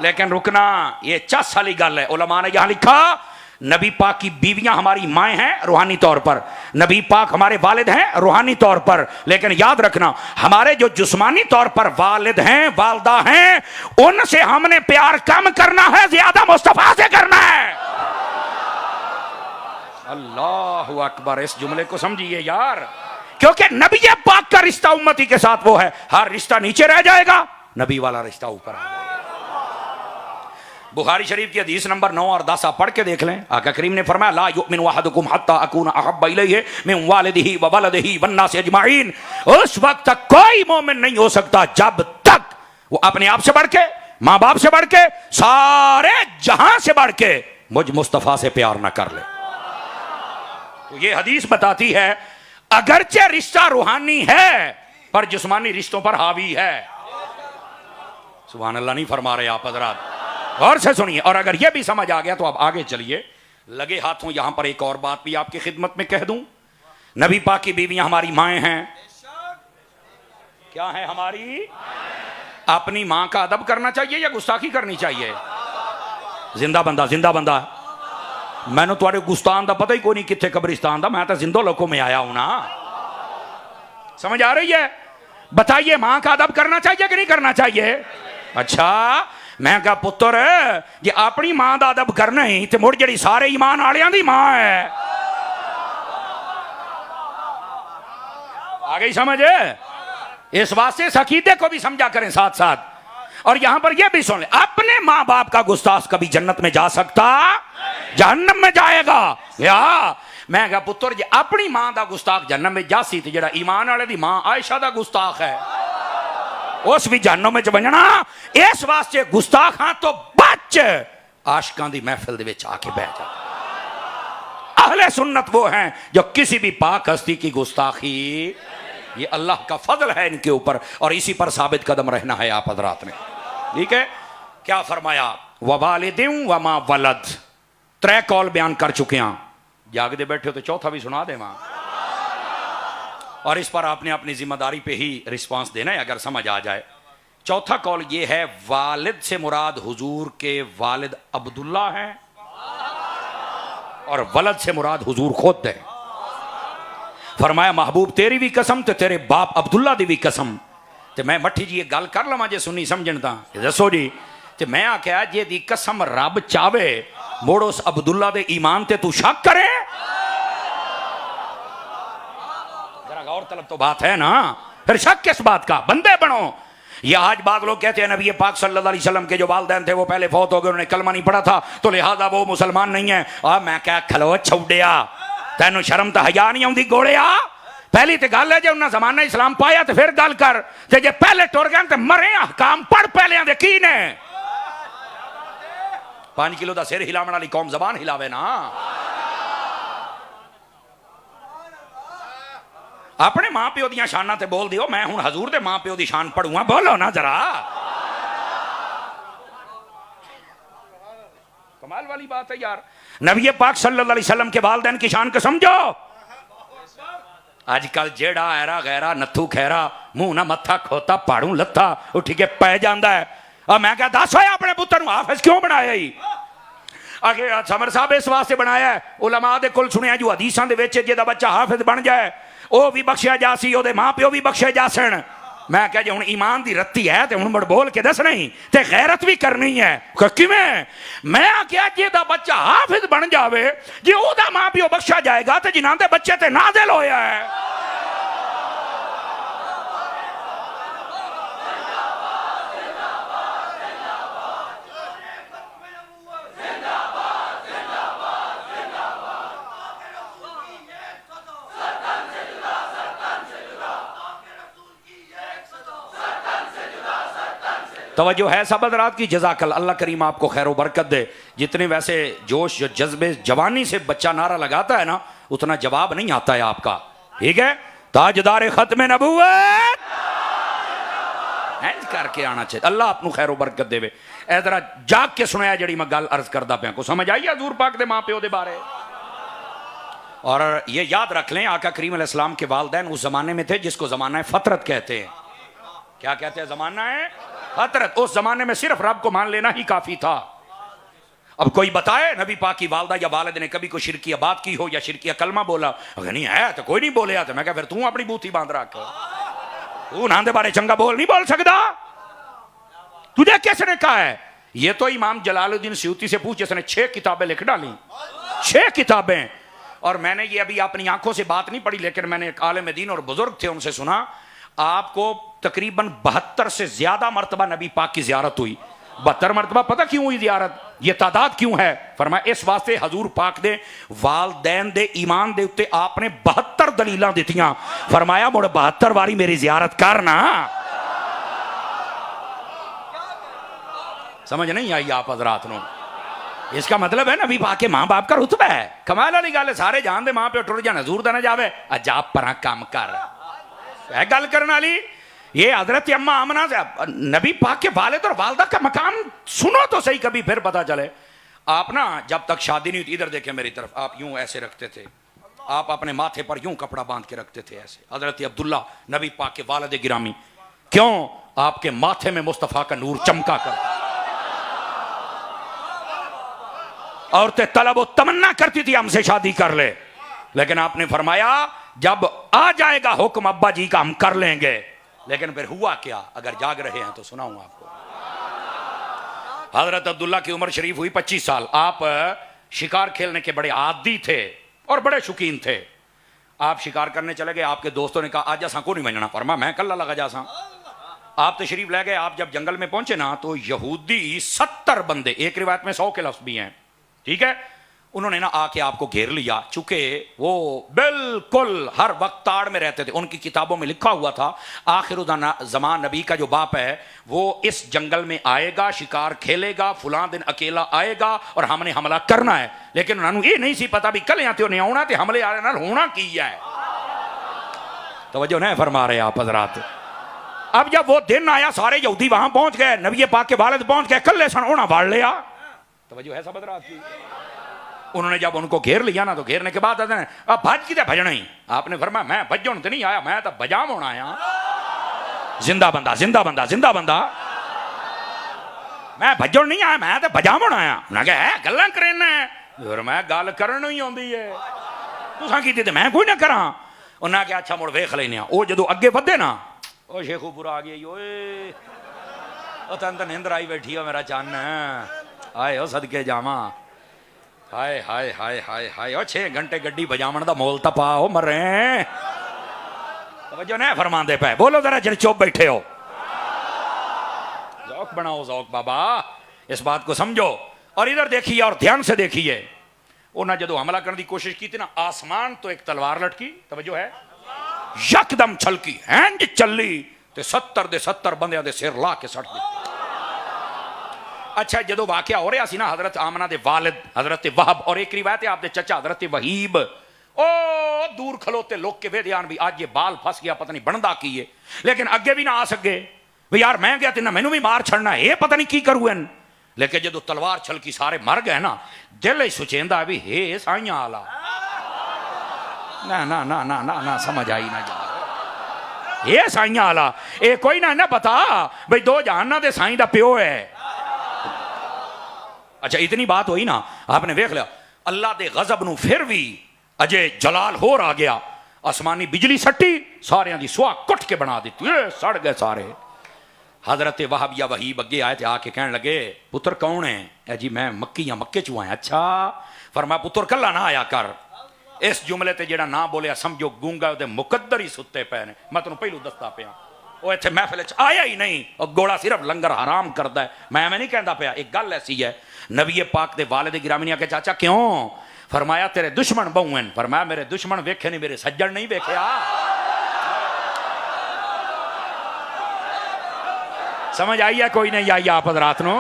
लेकिन रुकना, ये चस वाली गल है। उलमा ने यहां लिखा नबी पाक की बीवियां हमारी माएँ हैं रूहानी तौर पर, नबी पाक हमारे वालिद हैं रूहानी तौर पर। लेकिन याद रखना हमारे जो जिस्मानी तौर पर वालिद हैं, वालदा हैं, उनसे हमने प्यार कम करना है, ज्यादा मुस्तफा से करना है। अल्लाहु अकबर, इस जुमले को समझिए यार, क्योंकि नबी पाक का रिश्ता उम्मती के साथ वो है, हर रिश्ता नीचे रह जाएगा, नबी वाला रिश्ता ऊपर आ जाएगा। बुखारी शरीफ की हदीस नंबर 9 और 10 आप पढ़ के देख लें। आका करीम ने फरमाया ला युमिनु अहदुकुम हत्ता अकूना अहब्बा इलैहि मिन वालिदिही व वलदिही वन नास अजमाइन। उस वक्त तक कोई मोमिन नहीं हो सकता जब तक वो अपने आप से बढ़ के, माँ बाप से बढ़ के, सारे जहां से बढ़ के मुझ मुस्तफा से प्यार ना कर ले। तो ये हदीस बताती है अगरचे रिश्ता रूहानी है पर जिस्मानी रिश्तों पर हावी है। सुभान अल्लाह नहीं फरमा रहे आप हजरात, गौर से सुनिए। और अगर यह भी समझ आ गया तो आप आगे चलिए। लगे हाथों यहां पर एक और बात भी आपकी खिदमत में कह दूं। नबी पाक की बीवियां हमारी माएं हैं। क्या है हमारी? अपनी मां का अदब करना चाहिए या गुस्ताखी करनी चाहिए? जिंदा बंदा, जिंदा बंदा। मैंने तुम्हारे गुस्तान का पता ही कोई नहीं कितने कब्रिस्तान का, मैं तो जिंदो लोगों में आया हूं ना। समझ आ रही है? बताइए मां का अदब करना चाहिए कि नहीं करना चाहिए? अच्छा, मैं कहा पुत्र जे अपनी मां का अदब करना ही तो मुड़ जी सारे ईमान वालियां दी मां है। आ गई समझ? इस वास्ते इस अकीदे को भी समझा करें साथ साथ। और यहां पर यह भी सुन ले, अपने मां बाप का गुस्ताख कभी जन्नत में जा सकता, जहन्नम में जाएगा। या मैं कहा पुत्र जी अपनी मां का गुस्ताख जहन्नम में जासी, तो जरा ईमान वाले दी मां आयशा का गुस्ताख है उस भी जहन्नम में बजना। इस वास्ते गुस्ताख हाँ तो बच, आशिकां दी महफिल दे विच आके बैठ जा। अहले सुन्नत वो हैं जो किसी भी पाक हस्ती की गुस्ताखी, ये अल्लाह का फजल है इनके ऊपर, और इसी पर साबित कदम रहना है आप हजरात ने। ठीक है, क्या फरमाया? ववालिदिन वमा वलद, 3 कौल बयान कर चुके हैं। जागते बैठे हो तो चौथा भी सुना दे वहां, और इस पर आपने अपनी जिम्मेदारी पे ही रिस्पांस देना है अगर समझ आ जाए। चौथा कौल ये है वालिद से मुराद हुजूर के वालिद अब्दुल्ला हैं और वलद से मुराद हुजूर खुद है। फरमाया महबूब तेरी भी कसम ते तेरे बाप अब्दुल्ला दी भी कसम। ते मैं मट्ठी जी ये गल कर लवां जे सुनी समझण तां दसो जी। ते मैं आख्या जे दी कसम रब चावे मोड़ उस अब्दुल्ला दे ईमान ते तू शक करे? जरा गौर तलब तो बात है ना, फिर शक किस बात का? बंदे बनो। ये आज बाद लोग कहते हैं नबी पाक सल्लल्लाहु अलैहि वसल्लम के जो वालिदैन थे वो पहले फौत हो गए, उन्होंने कलमा नहीं पढ़ा था तो लिहाजा वो मुसलमान नहीं है। मैं क्या खलो छौड़िया, तेनों शर्म तो हया नहीं आउंदी गोलिया? पहली तो गल है जे उन्हें जमाना इस्लाम पाया तो फिर गल कर, ते जे पहले टुर गए तो मरे हकाम पढ़ पहले दे की ने। 5 किलो का सिर हिलावन वाली कौम जबान हिलावे ना। अपने मां प्यो दियां शानां ते बोल दियो, मैं हुण हजूर दे मां प्यो दी शान पढ़ूंगा, बोलो ना जरा। कमाल वाली बात है यार। नबी पाक सल्लल्लाहु अलैहि वसल्लम के वालिदैन की शान को समझो। आजकल जेड़ा ऐरा गैरा नथू खैरा मुंह ना मत्था खोता पाड़ू लत्था उठ के पै जाता है। और मैं क्या दस होया अपने पुत्र हाफिज क्यों बनाया ही? आगे समर साहब इस वास्ते बनाया है, उलमा दे कोल सुनिया जो हदीसां दे विच जेदा बच्चा हाफिज बन जाए वह भी बख्शिया जासी, ओदे मां प्यो भी बख्शे जासन। मैं क्या जो हुण ईमान दी रत्ती है तो हुण मुड़ बोल के दस नहीं ते गैरत भी करनी है। किवें? मैं क्या जेदा बच्चा हाफिज बन जावे जे ओदा मां प्यो बख्शा जाएगा तो जिन्हां दे बच्चे ते नाज़िल होया है। तवज्जो है सब हज़रात की? जज़ाकल अल्लाह करीम आपको खैर बरकत दे। जितने वैसे जोश जो जज्बे जवानी से बच्चा नारा लगाता है ना उतना जवाब नहीं आता है आपका। ठीक है, ताजदार खत्म नबूवत करके आना चाहिए। अल्लाह आपको खैर बरकत देवे। ए जरा जाग के सुनाया जड़ी मैं गल अर्ज करदा पिया, को समझ आई हजूर पाक दे मां प्यो दे बारे। और ये याद रख लें आका करीम अलैहिस्सलाम के वालिदैन उस जमाने में थे जिसको जमाना फतरत कहते हैं। क्या कहते हैं? जमाना है फतरत। उस जमाने में सिर्फ रब को मान लेना ही काफी था। अब कोई बताए नबी पाक की वालदा या वालिद ने कभी कोई शिरकिया बात की हो या शिरकिया कलमा बोला? अगर नहीं है तो कोई नहीं बोले। तो मैं क्या फिर तू अपनी बूथी बांध रख, तू ना दे बारे चंगा बोल नहीं बोल सकता? तुझे किसने कहा है? ये तो इमाम जलालुद्दीन सयूती से पूछ जिसने 6 किताबें लिख डाली। 6 किताबें और मैंने ये अभी अपनी आंखों से बात नहीं पढ़ी, लेकिन मैंने एक आलिम दीन और बुजुर्ग थे उनसे सुना, आपको तकरीबन 72 से ज्यादा मरतबा नबी पाक की जियारत हुई। 72 मरतबा पता क्यों हुई जियारत, ये तादाद क्यों है? फरमाया इस वास्ते हजूर पाक दे वालदैन दे ईमान दे उत्ते आपने 72 दलीलां दित्तियां। फरमाया मुड़ 72 वारी मेरी जियारत करना। समझ नहीं आई आप हजरात नो? इसका मतलब है नबी पाक के मां बाप का रुतबा है। कमाल वाली गल है, सारे जानते मां प्यो टुर जाना हजूर दा ना जावे, अजाब परा काम कर है गल करने वाली। ये हजरत अम्मा आमना से नबी पाक के वालिद और वालदा का मकाम सुनो तो सही कभी, फिर पता चले। आप ना जब तक शादी नहीं हुई, इधर देखे मेरी तरफ, आप यूं ऐसे रखते थे, आप अपने माथे पर यूं कपड़ा बांध के रखते थे ऐसे। हजरत अब्दुल्ला नबी पाक के वालिद गिरामी, क्यों? आपके माथे में मुस्तफा का नूर चमका कर। औरतें तलब व तमन्ना करती थी हमसे शादी कर ले, लेकिन आपने फरमाया जब आ जाएगा हुक्म अब्बा जी का हम कर लेंगे। लेकिन फिर हुआ क्या, अगर जाग रहे हैं तो सुनाऊं आपको। हजरत अब्दुल्ला की उम्र शरीफ हुई 25 साल। आप शिकार खेलने के बड़े आदी थे और बड़े शौकीन थे। आप शिकार करने चले गए, आपके दोस्तों ने कहा आज जैसा को नहीं बनना, फरमा मैं कल्ला लगा जासा। आप तशरीफ ले गए, आप जब जंगल में पहुंचे ना तो यहूदी 70 बंदे, एक रिवायत में 100 के लफ्ज भी हैं, ठीक है, उन्होंने ना आके आपको घेर लिया। चूंकि वो बिल्कुल हर वक्त ताड़ में रहते थे, उनकी किताबों में लिखा हुआ था आखिर जमान नबी का जो बाप है वो इस जंगल में आएगा, शिकार खेलेगा, फुला दिन अकेला आएगा और हमने हमला करना है। लेकिन उन्होंने ये नहीं सी पता भी कल आते नहीं आना तो हमले आ रहे होना की है। तवज्जो नहीं फरमा रहे आप हजरात। अब जब वो दिन आया, सारे यहूदी वहां पहुंच गए, नबी पाक के वालिद पहुंच गए, कल्ले सन होना वाड़ लिया। तवज्जो है सब हजरात की। उन्होंने जब उनको घेर लिया ना तो घेरने के बाद अब भज की भजना ही। आपने फरमाया मैं भजन तो नहीं आया, मैं तो बजाम होना आया। जिंदा बंदा जिंदा बंदा जिंदा बंदा, मैं भजन नहीं आया, मैं तो बजाम होना आया। उन्हें कहा गल्लां करना फिर मैं गल करन ही आउंदी है, तुसां कीती ते मैं कोई ना करा। उन्हें कहा अच्छा मुड़ वेख लेने। वो जो अगे वधे ना, ओ शेखूपुरा आ गई, ओए ओ तन तो निंदर आई बैठी हो मेरा चन्न, आए हो सदके जावा। हाय हाय हाय हाय हाय, और 6 घंटे गड्डी बजावन दा मोल तपा हो मरे। तवज्जो नहीं फरमांदे पे, बोलो जरा जिन चुप बैठे हो। ज़ौक़ बनाओ ज़ौक़ बाबा, इस बात को समझो। और इधर देखिए और ध्यान से देखिए, उन्हें जो हमला करने की कोशिश की थी ना, आसमान तो एक तलवार लटकी, तवज्जो है, यकदम छलकी हैंड चली ते 70 दे 70 बंदियां दे सिर ला के सट दिते। अच्छा जो वाकया हो रहा सी ना, हजरत आमना दे वालिद हजरत वहब और एक रिवायत है आपके चचा हजरत वहीब, ओ दूर खलोते लोग के वेदियान भी आज ये बाल फस गया, पता नहीं बनदा की है, लेकिन अगे भी ना आ सके भी यार मैं गया ना मैनू भी मार छड़ना है, पता नहीं की करूँ। लेकिन जो तलवार छलकी सारे मर गए ना, दिल ही सुचेंदा भी हे साइया आला ना ना ना ना ना ना समझ आई ना यार, ये साइया आला ये कोई ना पता भाई दो जहाना दे साई दा प्यो है। अच्छा इतनी बात हुई ना, आपने देख लिया अल्लाह दे गजब नू फिर भी अजय जलाल होर आ गया, आसमानी बिजली सट्टी, सारियां दी सुहा कुट के बना दी, सड़ गए सारे। हजरत वहब या वहीब अगे आए थे, आके कहने लगे पुत्र कौन है? ए जी मैं मक्की या मक्के चू आया। अच्छा फरमाया पुत्र कल्ला ना आया कर, इस जुमले ते जेड़ा ना बोलिया समझो गूंगा उहदे मुकद्दर ही सुत्ते पे ने। मैं तुहानू पहलू दसदा पिया, वो इत्थे महफिल च आया ही नहीं, और गोला सिर्फ लंगर हराम करता है। मैं नहीं कहता पिया, एक गल ऐसी है, नबी पाक दे वालिद गिरामी ने आके चाचा क्यों? फरमाया तेरे दुश्मन बहु हैं। फरमाया मेरे दुश्मन वेखे नहीं, मेरे सज्जन नहीं वेख्या। समझ आई है कोई नहीं आई आप हजरात नो?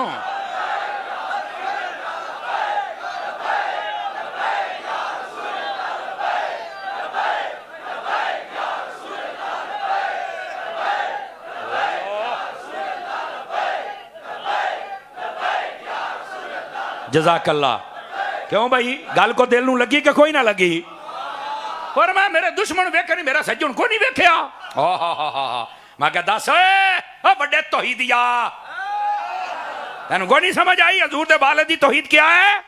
जज़ाकल्ला। क्यों भाई गल को दिल नू लगी कि कोई ना लगी? पर मैं मेरे दुश्मन वेखे नहीं, मेरा सज्जन को नहीं वेख्या। मैं क्या दस बड़े तौहीदिया तेन को नहीं समझ आई हजूर दे वालिद दी तौहीद क्या है?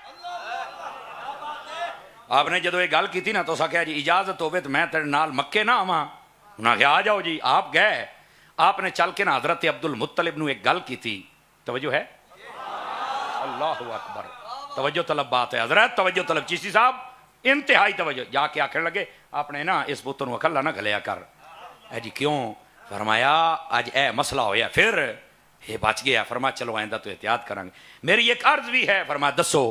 आपने जो ये गल की थी ना तो क्या जी इजाजत होवे तो मैं तेरे नाल मक्के ना आवा? उन्हें कहा आ जाओ जी। आप गए, आपने चल के ना हजरत अब्दुल मुत्तलिब नू एक गल की थी, तवज्जो है? अल्लाह अकबर, तवज्जो तलब बात है हजरत, तवज्जो तलब। चीसी साहब इंतहाई तवज्जो। जाके आखने लगे अपने ना इस पुत्र को अकला ना घलिया कर। है जी क्यों? फरमाया अज ए मसला होया फिर ये बच गया। फरमा चलो आइंदा तो एहतियात करांगे। मेरी एक अर्ज भी है। फरमा दसो।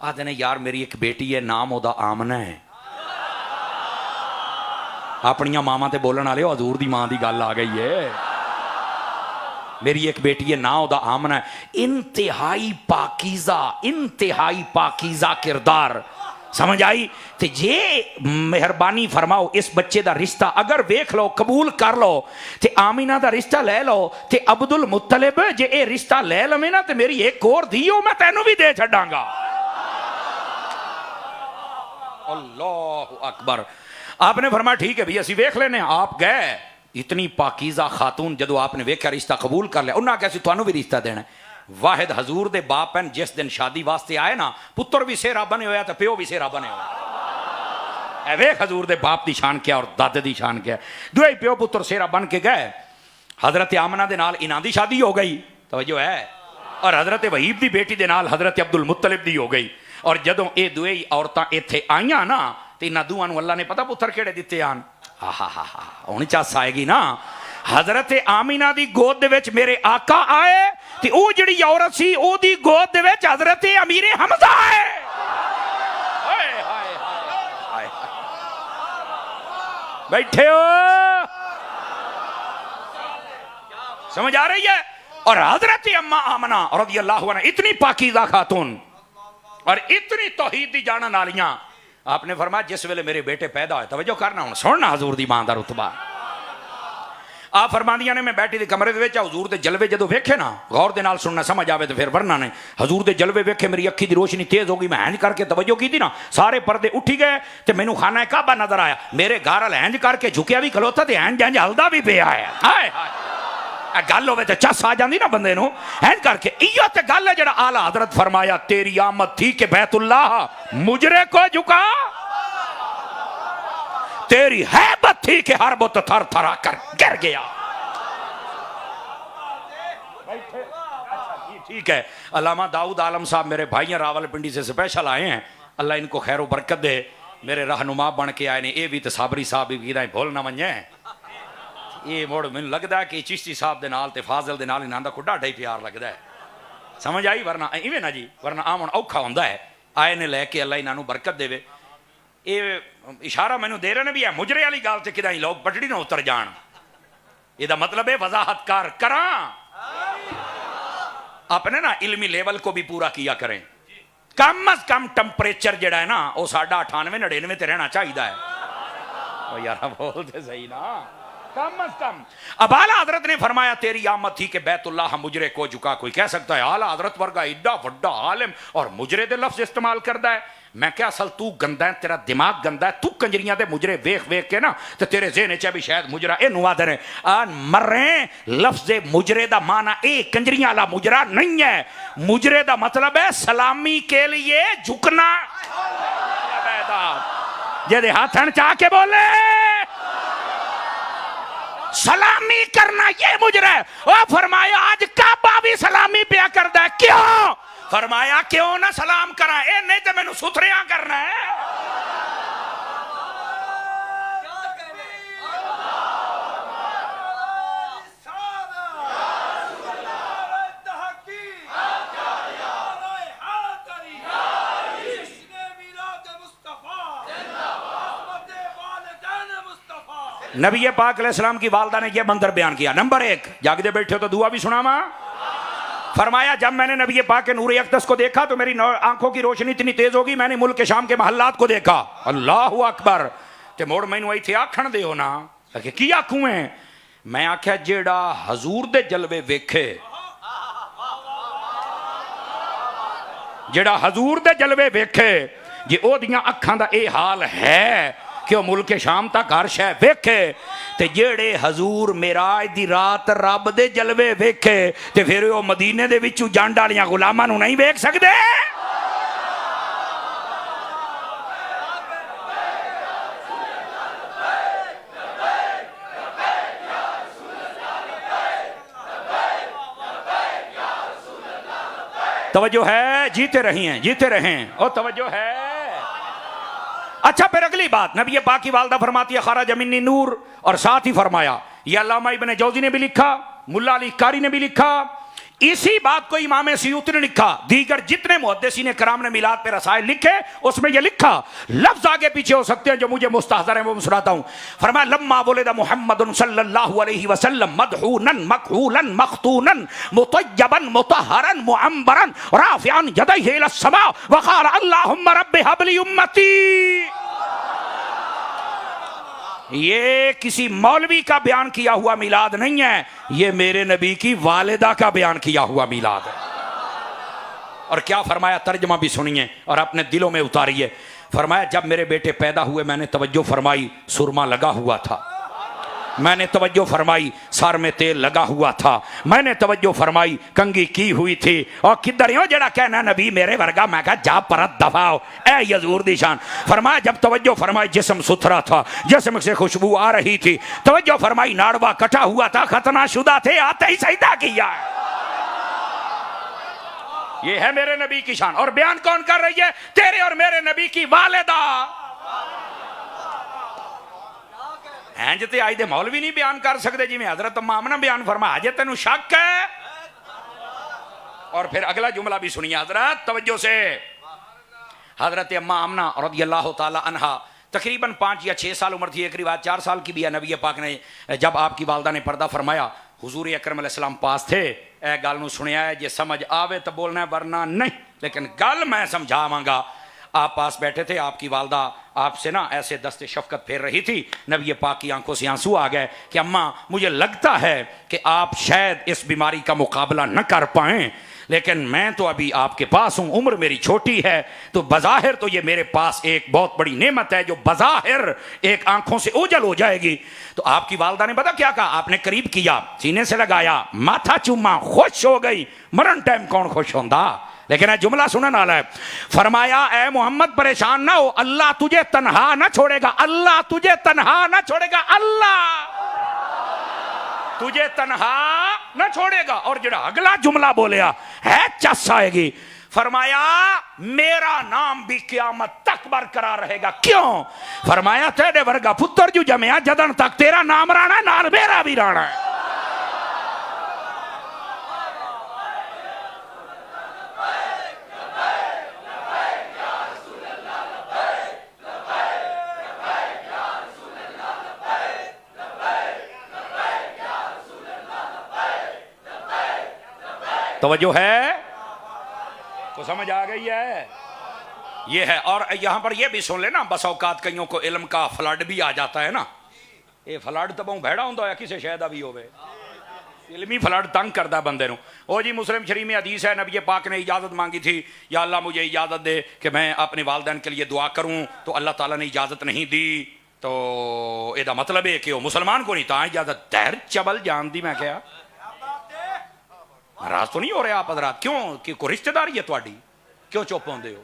आदे ने यार मेरी एक बेटी है नाम ओदा आमना है। अपनिया मावां ते बोलण वाले हजूर दी मां दी गल आ गई है। मेरी एक बेटी है ना ओदा आमना है। इंतहाई पाकीज़ा किरदार। समझ आई? तो जे मेहरबानी फरमाओ इस बच्चे का रिश्ता अगर वेख लो कबूल कर लो तो आमीना का रिश्ता ले लो तो अब्दुल मुत्तलिब जे ये रिश्ता ले लवे ना तो मेरी एक और धीओ मैं तेनू भी दे छड़ांगा। अल्लाहु अकबर। आपने फरमाया ठीक है भैया असी वेख लेने। आप गए इतनी पाकीज़ा खातून जदों आपने वेख्या रिश्ता कबूल कर लिया। उन्हें आख्या तुहानू भी रिश्ता देना। वाहिद हजूर दे बाप हैं जिस दिन शादी वास्ते आए ना पुत्र भी सेहरा बने होया तो प्यो भी सेहरा बने होया। वेख हजूर दे बाप की शान क्या और दादे की शान क्या। दुए प्यो पुत्र सेहरा बन के गए। हजरत आमना दे नाल इन्हां दी शादी हो गई। तवज्जो है। और हजरत वहीब दी बेटी दे नाल हजरत अब्दुल मुत्तलिब दी हो गई। और जदों ये दुए औरतां इत्थे आईयां ना तो इन्हां दुआं नूं अल्लाह ने पता पुत्र केड़े दिते आन। हा हुण चस आएगी ना। हजरत आमीना दी गोद दे विच मेरे आका आए ते ओ जिहड़ी औरत सी ओदी गोद दे विच हजरत अमीर हमजा आए। हाय हाय हाय बैठे हो समझ आ रही है। और हजरत अम्मा आमना रज़ियल्लाहु अन्हा इतनी पाकीज़ा खातून और इतनी तौहीद दी जानन वालियां। आपने फरमाया जिस वेले मेरे बेटे पैदा होए तवज्जो करना हुण सुनना हजूर दी मां दा रुतबा। आप फरमादियां ने मैं बैठी दे कमरे दे विच हजूर दे जलवे जदों वेखे ना गौर दे नाल सुनना समझ आवे तो फिर वरना ने हजूर दे जलवे वेखे मेरी अखी दी रोशनी तेज हो गई। मैं इंज करके तवज्जो की थी ना सारे पर्दे उठी गए तो मैनू खाना काबा नजर आया। मेरे घर वाल इंज करके झुकिया भी खलोता तो इंज इंज हलदा भी पिया है। हाय हाय गल होवे तो चस आ जाती ना बंदे नूं इंज करके। इहो ते गल है जिहड़ा आला हजरत फरमाया तेरी आमद थी कि बैतुल्लाह मुजरे को झुका। तेरी हैबत थी कि हर बुत थर थरा कर गिर गया। ठीक है। अल्लामा दाऊद आलम साहब मेरे भाई हैं रावलपिंडी से स्पेशल आए हैं। अल्लाह इनको खैर बरकत दे। मेरे रहनुमा बन के आए ने। ये भी तो साबरी साहब भी भूल ना मने। ये मुड़ मैनू लगता है कि चिश्ती साहब दे नाल ते फाजल दे नाल इन्हां दा कोई ढाडा ही प्यार लगता है। समझ आई? वरना इवें ना जी वरना आवन औखा हुंदा है। आए ने लैके अल्लाह इन्हां नूं बरकत देवे। ये इशारा मैनू दे रहे ने भी है मुजरे वाली गल से कि लोग पटड़ी ना उतर जान। यदा मतलब है वजाहत कर करा अपने ना इल्मी लेवल को भी पूरा किया करें। कम अज कम टेम्परेचर जड़ा है ना वो साढ़ा 98-99 ते रहना चाहिए है। यार बोलते सही ना कम अज कम। अब आला हजरत ने फरमाया तेरी आमद थी कि बैतुल्लाह मुजरे को झुका। कोई कह सकता है आला हजरत वर्गा एडा वड्डा आलिम और मुजरे दे लफ्ज इस्तेमाल करता है। मैं क्या असल तू गंदा है तेरा दिमाग गंदा है। तू कंजरियां दे मुजरे वेख वेख के ना तो तेरे ज़हन च भी शायद मुजरा ए नुआदे ने मर्रे लफ्ज़े मुजरे दा माना ए कंजरियां वाला मुजरा नहीं है। मुजरे दा मतलब है सलामी के लिए झुकना। जेदे हाथन चाह के बोले सलामी करना ये मुजरा है। ओ फरमाया आज काबा भी सलामी पिया करदा है। क्यों? फरमाया क्यों ना सलाम करा ए नहीं तो मैनू सुथरिया करना है। नबी पाक अलैहिस्सलाम की वालदा ने यह मंजर बयान किया। नंबर 1 जागते बैठे हो तो दुआ भी सुनावा। फरमाया जब मैंने नबी पाक के नूर अक़दस को देखा तो मेरी आंखों की रोशनी इतनी तेज होगी मैंने मुल्क के शाम के महल्लात को देखा। अल्लाहु अकबर। ते मोड़ मैनू इत्थे आखण दिओ ना की आखूं है। मैं आख्या जेड़ा हजूर दे जलवे वेखे जेड़ा हजूर दे जलवे वेखे जे ओदियां अखां दा ए हाल है कि वह मुल्क शाम तक हर शह वेखे ते जेड़े हजूर मेराज दी रात रब दे जलवे वेखे ते फिर वो मदीने दे विचों जंड वालियां गुलामां नूं नहीं वेख सकदे। तवज्जो है? जीते रही हैं जीते रहें। और तवज्जो है? अच्छा, फिर अगली बात, नबी पाक की वालदा फरमाती है खरा जमीनी नूर, और साथ ही फरमाया, यह अल्लामा इब्ने जौजी ने भी लिखा, मुल्ला अली कारी ने भी लिखा, इसी बात को इमाम सयूती ने लिखा, दीगर जितने मुहद्दिसीन कराम ने मिलाद पे रसायल लिखे उसमें यह लिखा, लफ्ज आगे पीछे हो सकते हैं जो मुझे मुस्तहज़र है वो मैं सुनाता हूं। फरमाया लम्मा वुलिदा मुहम्मदुन सल्लल्लाहु अलैहि वसल्लम मदहूनन मकहूलन मख्तूनन मुतय्यबन मुतहरन मुअम्बरन राफ़िअन यदैहि इला समा व क़ाल अल्लाहुम्मा रब्बि हबली उम्मती। ये किसी मौलवी का बयान किया हुआ मिलाद नहीं है, ये मेरे नबी की वालिदा का बयान किया हुआ मिलाद है। और क्या फरमाया, तर्जमा भी सुनिए और अपने दिलों में उतारिए। फरमाया जब मेरे बेटे पैदा हुए मैंने तवज्जो फरमाई, सुरमा लगा हुआ था, मैंने तवज्जो फरमाई सर में तेल लगा हुआ था, मैंने तवज्जो फरमाई कंगी की हुई थी, और किधर हो जड़ा कहना नबी मेरे वर्गा, मैं कहा जा परत दफाओ ए यजूर दी शान। फरमाया जब तवज्जो फरमाई जिस्म सुथरा था, जिस्म से खुशबू आ रही थी, तवज्जो फरमाई नाड़वा कटा हुआ था, खतना शुदा थे, आते ही सजदा किया है। ये है मेरे नबी की शान। और बयान कौन कर रही है, तेरे और मेरे नबी की वालिदा। जिते आज दे मौलवी नहीं बयान कर सकते, जिवें हजरत अम्मा आमना बयान फरमा, अजे तेन शक है। और फिर अगला जुमला भी सुनिए हजरत तवज्जो से। हजरत अम्मा आमना रज़ियल्लाहु ताला अन्हा तकरीबन 5 या 6 साल उम्र थी, एक रिवायत 4 साल की भी है। नबी पाक ने जब आपकी वालदा ने पर्दा फरमाया, हुजूर अकरम अलैहिस्सलाम पास थे। ए गल नूं सुनिया है, जे समझ आवे तो बोलना है, वरना नहीं, लेकिन गल मैं समझावांगा। आप पास बैठे थे, आपकी वालदा आपसे ना ऐसे दस्ते शफकत फेर रही थी, नबी पाक की आंखों से आंसू आ गए कि अम्मा मुझे लगता है कि आप शायद इस बीमारी का मुकाबला न कर पाएं, लेकिन मैं तो अभी आपके पास हूं, उम्र मेरी छोटी है, तो बज़ाहिर तो ये मेरे पास एक बहुत बड़ी नेमत है जो बज़ाहिर एक आंखों से ओझल हो जाएगी। तो आपकी वालदा ने पता क्या कहा, आपने करीब किया, सीने से लगाया, माथा चूमा, खुश हो गई। मरण टाइम कौन खुश होंदा, लेकिन जुमला सुनने वाला है। फरमाया ए मोहम्मद परेशान ना हो, अल्लाह तुझे तन्हा ना छोड़ेगा, अल्लाह तुझे तन्हा ना छोड़ेगा, अल्लाह तुझे तन्हा ना छोड़ेगा। और जड़ा अगला जुमला बोलिया है चस आएगी। फरमाया मेरा नाम भी क़यामत तक बरकरार रहेगा। क्यों? फरमाया तेरे वर्गा पुत्र जो जमया जदन तक तेरा नाम राणा है, नाल मेरा भी राणा है। तवज्जो है, को समझ आ गई है, ये है। और यहां पर ये भी सुन लेना, बस औकात कईयों को इल्म का फ्लड भी आ जाता है ना, ये फ्लड तो बहुत भैड़ा होंदा है, किसी शायद भी होवे, इल्मी फ्लड तंग करता बंदे नूं। ओ जी मुस्लिम शरीफ में हदीस है, नबी पाक ने इजाजत मांगी थी, या अल्लाह मुझे इजाजत दे कि मैं अपने वालिदैन के लिए दुआ करूं, तो अल्लाह ताला ने इजाजत नहीं दी। तो एदा मतलब है कि वो मुसलमान को नहीं था इजाजत, तैर चबल जान दी। मैं क्या नाराज तो नहीं हो रहे आप हजरात, क्यों कि कोई रिश्तेदारी है थोड़ी, क्यों चुप होंदे हो?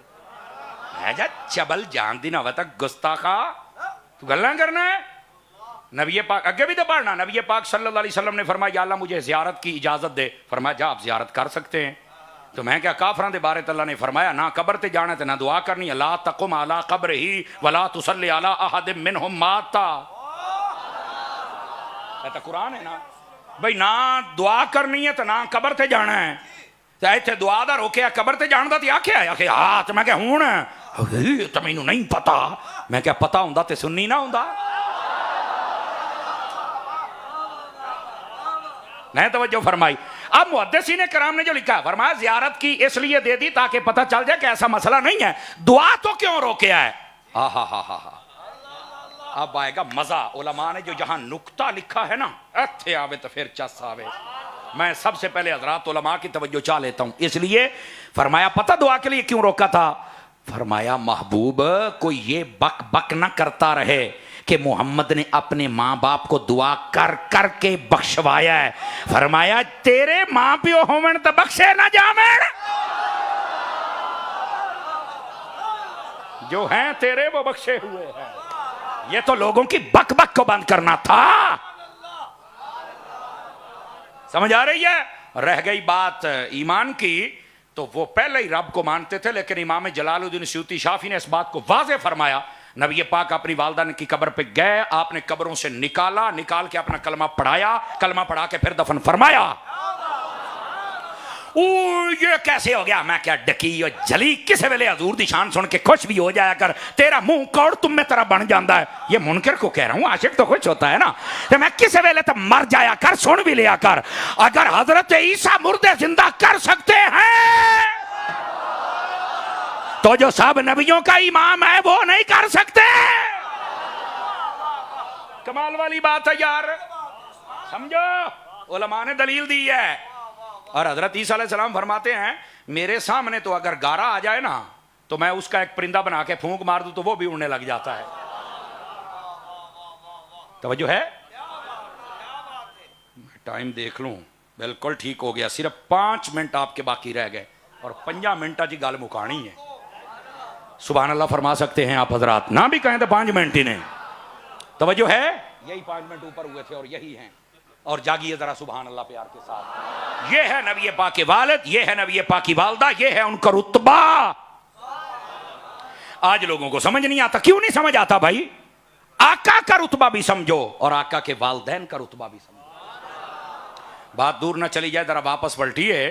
मैं जा चबल जान दी ना हो तक गुस्ताखा तू गल्ला करना है। नबी पाक अगे भी तो पढ़ना, नबी पाक सल्लल्लाहु अलैहि वसल्लम ने फरमाया अल्लाह मुझे ज़ियारत की इजाजत दे। फरमाया जा आप ज़ियारत कर सकते हैं। तो मैं क्या काफरां दे बारे अल्लाह ने फरमाया ना कब्र ते जाना ते ना दुआ करनी, ला तकुम अला कब्रिही वला तुसल्ली अला अहदिम मिनहुम माता। तो कुरान है ना भाई, ना दुआ करनी है तो ना कबर ते जाना है। तो इतने दुआ दा रोकया, कबर ते जान दा ते आख्या है। आखे हाँ, तो मैं क्या हुण तो मैनू नहीं पता। मैं क्या पता हुंदा ते सुन्नी ना हुंदा। नहीं तवज्जो फरमाई। अब मुहद्दिसीन कराम ने जो लिखा, फरमाया ज़ियारत की इसलिए दे दी ताकि पता चल जाए कि ऐसा मसला नहीं है, दुआ तो क्यों रोकया है। हा हा हा हा हा, अब आएगा मजा। उलमा ने जो जहां नुक्ता लिखा है ना, इत्थे आवे तो फिर चस आवे। मैं सबसे पहले हजरात उलमा की तवज्जो चाह लेता हूं, इसलिए फरमाया पता दुआ के लिए क्यों रोका था। फरमाया महबूब कोई ये बक बक ना करता रहे कि मोहम्मद ने अपने माँ बाप को दुआ कर कर के बख्शवाया है। फरमाया तेरे माँ प्यो होवन तो बख्शे ना जावन, जो हैं तेरे वो बख्शे हुए हैं। ये तो लोगों की बक बक को बंद करना था। समझ आ रही है? रह गई बात ईमान की, तो वो पहले ही रब को मानते थे, लेकिन इमाम जलालुद्दीन सयूती शाफी ने इस बात को वाज़े फरमाया। नबी पाक अपनी वालदा की कब्र पे गए, आपने कब्रों से निकाल के अपना कलमा पढ़ा के फिर दफन फरमाया। ओ ये कैसे हो गया? मैं क्या डकी और जली, किस वेले हजूर दी शान सुन के खुश भी हो जाया कर, तेरा मुंह कौड़ तुम में तरह बन जाता है। ये मुनकर को कह रहा हूं, आशिक तो खुश होता है ना। तो मैं किस वेले तो मर जाया कर, सुन भी लिया कर। अगर हजरत ईसा मुर्दे जिंदा कर सकते हैं तो जो सब नबियों का इमाम है वो नहीं कर सकते। कमाल वाली बात है यार, समझो। उलमा ने दलील दी है। और हजरत ईसा अलैहिस्सलाम फरमाते हैं, मेरे सामने तो अगर गारा आ जाए ना तो मैं उसका एक परिंदा बना के फूंक मार दूं तो वो भी उड़ने लग जाता है। तवज्जो है? टाइम देख लूं, बिल्कुल ठीक हो गया। सिर्फ 5 मिनट आपके बाकी रह गए और 5 मिनट की गल मुकानी है। सुभान अल्लाह फरमा सकते हैं आप हजरात, ना भी कहें तो 5 मिनट ही नहीं। तवज्जो है? यही 5 मिनट ऊपर हुए थे और यही हैं। और जागिए जरा सुभान अल्लाह प्यार के साथ। ये है नबी पाक के वालिद, ये है नबी पाक की वालदा, ये है उनका रुतबा। आज लोगों को समझ नहीं आता। क्यों नहीं समझ आता भाई? आका का रुतबा भी समझो और आका के वालदैन का रुतबा भी समझो। बात दूर ना चली जाए, जरा वापस पलटिए।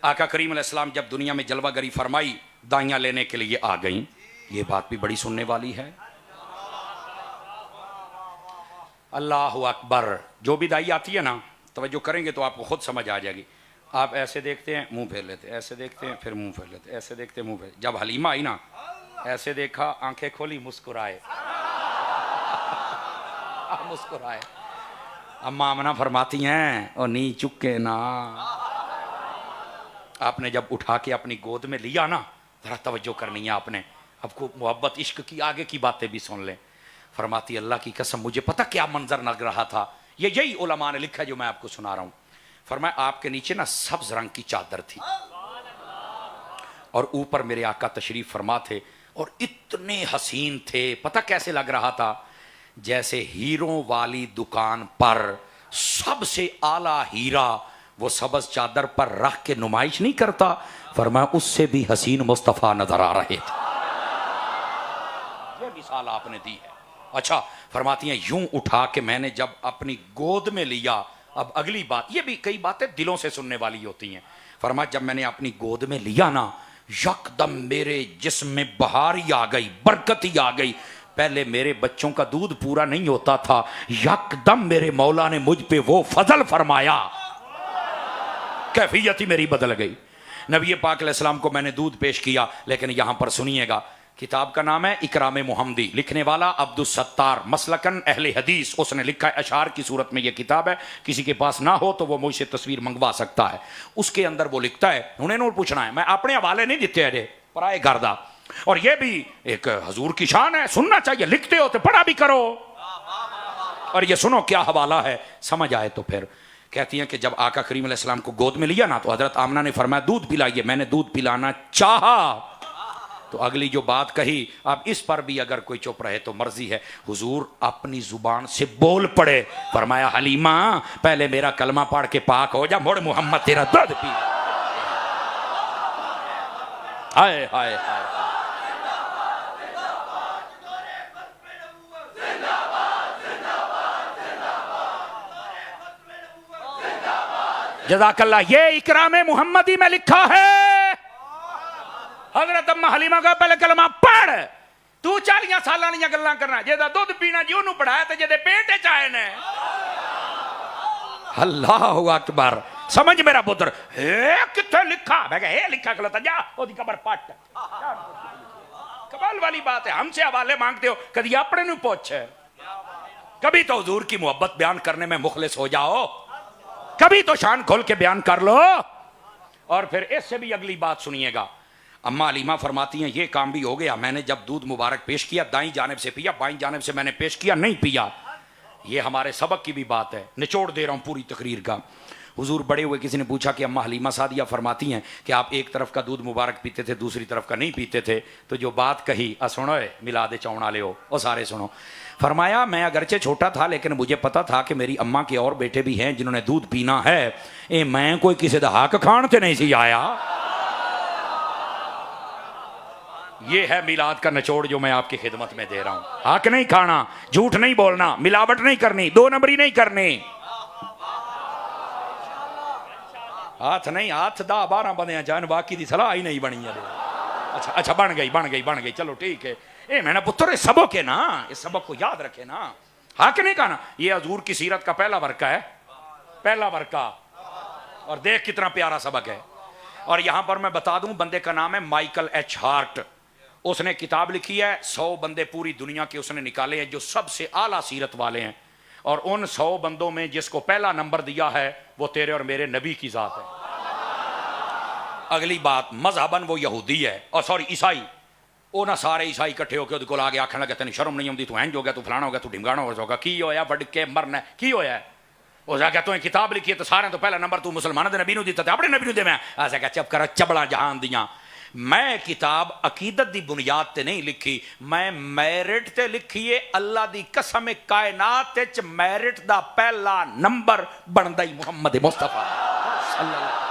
आका करीम अलैहिस्सलाम जब दुनिया में जलवागरी फरमाई, दाइयां लेने के लिए आ गई। ये बात भी बड़ी सुनने वाली है। अल्लाह अकबर। जो भी दाई आती है ना, तवज्जो करेंगे तो आपको खुद समझ आ जाएगी। आप ऐसे देखते हैं, मुंह फेर लेते, ऐसे देखते हैं, फिर मुंह फेर लेते, ऐसे देखते मुंह फेर। जब हलीमा आई ना, ऐसे देखा, आंखें खोली, मुस्कुराए। मुस्कुराए। अम्मा आमना फरमाती हैं, और नी चुके ना। आपने जब उठा के अपनी गोद में लिया ना, जरा तवज्जो करनी है आपने। आपको मोहब्बत इश्क की आगे की बातें भी सुन लें। फरमाती, अल्लाह की कसम मुझे पता क्या मंजर लग रहा था। ये यही उलमा ने लिखा है जो मैं आपको सुना रहा हूं। फरमाया, आपके नीचे ना सब्ज रंग की चादर थी और ऊपर मेरे आका तशरीफ फरमा थे और इतने हसीन थे। पता कैसे लग रहा था? जैसे हीरों वाली दुकान पर सबसे आला हीरा वो सब्ज चादर पर रख के नुमाइश नहीं करता, फरमाया उससे भी हसीन मुस्तफा नजर आ रहे थे। ये मिसाल आपने दी है। अच्छा, फरमाती हैं, यूं उठा के मैंने जब अपनी गोद में लिया। अब अगली बात, ये भी कई बातें दिलों से सुनने वाली होती हैं। फरमाया, जब मैंने अपनी गोद में लिया ना, यकदम मेरे जिस्म में बहार ही आ गई, बरकत ही आ गई। पहले मेरे बच्चों का दूध पूरा नहीं होता था, यकदम मेरे मौला ने मुझ पे वो फजल फरमाया, कैफियत ही मेरी बदल गई। नबी पाक अलैहिस्सलाम को मैंने दूध पेश किया। लेकिन यहां पर सुनिएगा, किताब का नाम है इकराम मुहम्मदी, लिखने वाला अब्दुल सत्तार, मसलकन अहले हदीस। उसने लिखा है, अशार की सूरत में यह किताब है। किसी के पास ना हो तो वो मुझसे तस्वीर मंगवा सकता है। उसके अंदर वो लिखता है, उन्हें पूछना है, मैं अपने हवाले नहीं दिते अरे पराए गर्दा। और ये भी एक हजूर की शान है, सुनना चाहिए। लिखते हो तो पढ़ा भी करो। और ये सुनो क्या हवाला है, समझ आए तो फिर। कहती हैं कि जब आका करीम अलैहिस्सलाम को गोद में लिया ना, तो हजरत आमना ने फरमाया, दूध पिलाइए। मैंने दूध पिलाना चाहा तो अगली जो बात कही, अब इस पर भी अगर कोई चुप रहे तो मर्जी है। हुजूर अपनी जुबान से बोल पड़े। फरमाया, हलीमा पहले मेरा कलमा पढ़ के पाक हो जा, मुड़ मोहम्मद तेरा दूध पी। हाय हाय हाय। जज़ाकल्लाह। ये इकराम मुहम्मदी में लिखा है, हजरत अम्मा हलीमा का पहले कलमा पढ़। तू 40 साल ਦੀਆਂ ਗੱਲਾਂ करना, जेदा दूध पीना जी ਉਹਨੂੰ पढ़ाया ਤੇ ਜਿਹਦੇ पेट ਚ आए ने। अल्लाह अकबर। समझ मेरा पुत्र, किथे लिखा? मैं कहा लिखा खलोता, जा ओदी कबर पट। कमाल वाली बात है। हमसे हवाले मांगते हो, कभी अपने ਨੂੰ पूछ। कभी तो हुजूर की मोहब्बत बयान करने में मुखलिस हो जाओ, कभी तो शान खोल के बयान कर लो। और फिर इससे भी अगली बात सुनिएगा। अम्मा हलीमा फरमाती हैं, ये काम भी हो गया। मैंने जब दूध मुबारक पेश किया, दाईं जानिब से पिया, बाईं जानिब से मैंने पेश किया, नहीं पिया। ये हमारे सबक की भी बात है, निचोड़ दे रहा हूं पूरी तकरीर का। हुजूर बड़े हुए, किसी ने पूछा कि अम्मा हलीमा सादिया फरमाती हैं कि आप एक तरफ का दूध मुबारक पीते थे, दूसरी तरफ का नहीं पीते थे। तो जो बात कही, सुनो मिला दे चौना ले ओ सारे सुनो। फरमाया, मैं अगरचे छोटा था लेकिन मुझे पता था कि मेरी अम्मा के और बेटे भी हैं जिन्होंने दूध पीना है। ए मैं कोई किसी दा हक खान ते नहीं सी आया। ये है मिलाद का निचोड़ जो मैं आपकी खिदमत में दे रहा हूं। हक नहीं खाना, झूठ नहीं बोलना, मिलावट नहीं करनी, दो नंबरी नहीं करनी। हाथ नहीं, हाथ 10-12 बंदे जान, बाकी की सलाह ही नहीं बनी है। अच्छा अच्छा, बन गई, चलो ठीक है। ए मैंने पुत्र इस सबक है ना, इस सबक को याद रखे ना। हक नहीं खाना, ये हजूर की सीरत का पहला वर्का है, पहला वर्का। और देख कितना प्यारा सबक है। और यहां पर मैं बता दूं, बंदे का नाम है माइकल एच हार्ट। उसने किताब लिखी है, 100 बंदे पूरी दुनिया के उसने निकाले हैं जो सबसे आला सीरत वाले हैं। और उन 100 बंदों में जिसको पहला नंबर दिया है वो तेरे और मेरे नबी की जात है। अगली बात, मजहबन वो यहूदी है, और सॉरी ईसाई। वो ना सारे ईसाई इकट्ठे होकर उसको आगे आखन लगे तेन शर्म नहीं आती, तू इंज हो गया, तू फलाना हो गया, तू ढिमगाना होगा, की होया वड़ के मरना की होया। उस आख्या तू किताब लिखी है तो सारे तो पहला नंबर तू मुसलमानों के नबी नूं दिता, अपने नबी नूं देवें। ऐसा क्या चुप कर, चबड़ा जहान दियां। मैं किताब अकीदत दी बुनियाद ते नहीं लिखी, मैं मैरिट ते लिखी है। अल्लाह दी कसम, कायनात विच मैरिट दा पहला नंबर बनदा ही मुहम्मद मुस्तफा सल्लल्लाहु।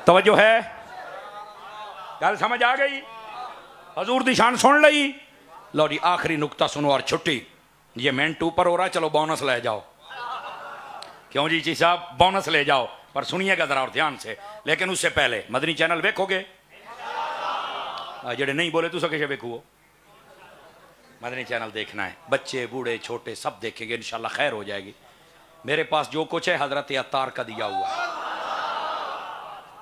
तवज्जो है, गल समझ आ गई? हजूर दी शान सुन लई। लो जी आखिरी नुक्ता सुनो और छुट्टी। ये मिनट ऊपर हो रहा है, चलो बोनस ले जाओ। क्यों जी ची साहब, बोनस ले जाओ, पर सुनिएगा जरा और ध्यान से। लेकिन उससे पहले मदनी चैनल देखोगे? जेडे नहीं बोले तो सके वेखो, मदनी चैनल देखना है। बच्चे बूढ़े छोटे सब देखेंगे, इंशाल्लाह खैर हो जाएगी। मेरे पास जो कुछ है हजरत अत्तार का दिया हुआ है।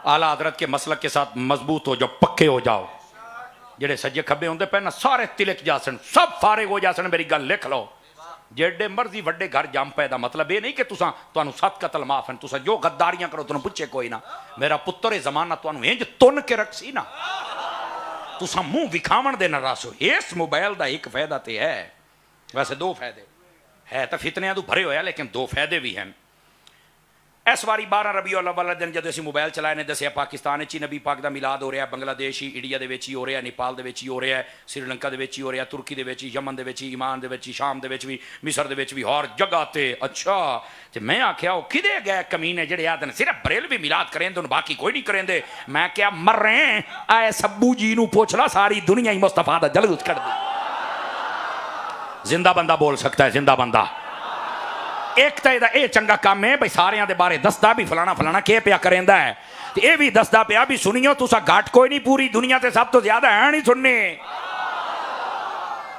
आला हजरत के मसलक के साथ मजबूत हो जाओ, पक्के हो जाओ। जेडे सज्जे खब्बे होंगे पे ना सारे तिलक जासन, सब फारिग हो जासन। मेरी गल लिख लो, जेडे मर्जी वड्डे घर जम पे दा मतलब ये नहीं कि तुसा तुहानू 7 कतल माफ हैं, तुसा जो गद्दारियां करो तुहानू पूछे कोई ना। मेरा पुत्र ये जमाना तुहानू इंज तुन के रखसी ना, तुसा मुंह विखावन दे ना रसो। इस मोबाइल का एक फायदा तो है, वैसे 2 फायदे है तो फितनियां तो भरे होया, लेकिन 2 फायदे भी हैं। इस बारी 12 रबीउल अव्वल दिन जब असं मोबाइल चलाए ने दसिया पाकिस्तान ही नबी पाक का मिलाद हो रहा है, बांग्लादेश ही, इंडिया के ही हो रहा है, नेपाल के ही हो रहा है, श्रीलंका के ही हो रहा है, तुर्की के ही, यमन के ही, ईमान के ही, शाम के भी, मिसर के भी, हर जगह ते। अच्छा तो मैं आख्या वो किदे गए कमीने जेडे आदन सिर्फ बरेल भी मिलाद करें तो बाकी कोई नहीं करेंदे। मैं क्या मर रहे आए सब्बू जी नू पूछ ला, सारी दुनिया ही मुस्तफा दा जलूस कर दी। जिंदा बंदा बोल सकता है, जिंदा बंदा। एक तो यह चंगा काम है भाई, सारे दे बारे दसदा भी फलाना फलाना के पिया करेंदा है, तो यह भी दसदा पिया भी सुनियो तुसा घाट कोई नहीं, पूरी दुनिया से सब तो ज्यादा है नहीं सुनने।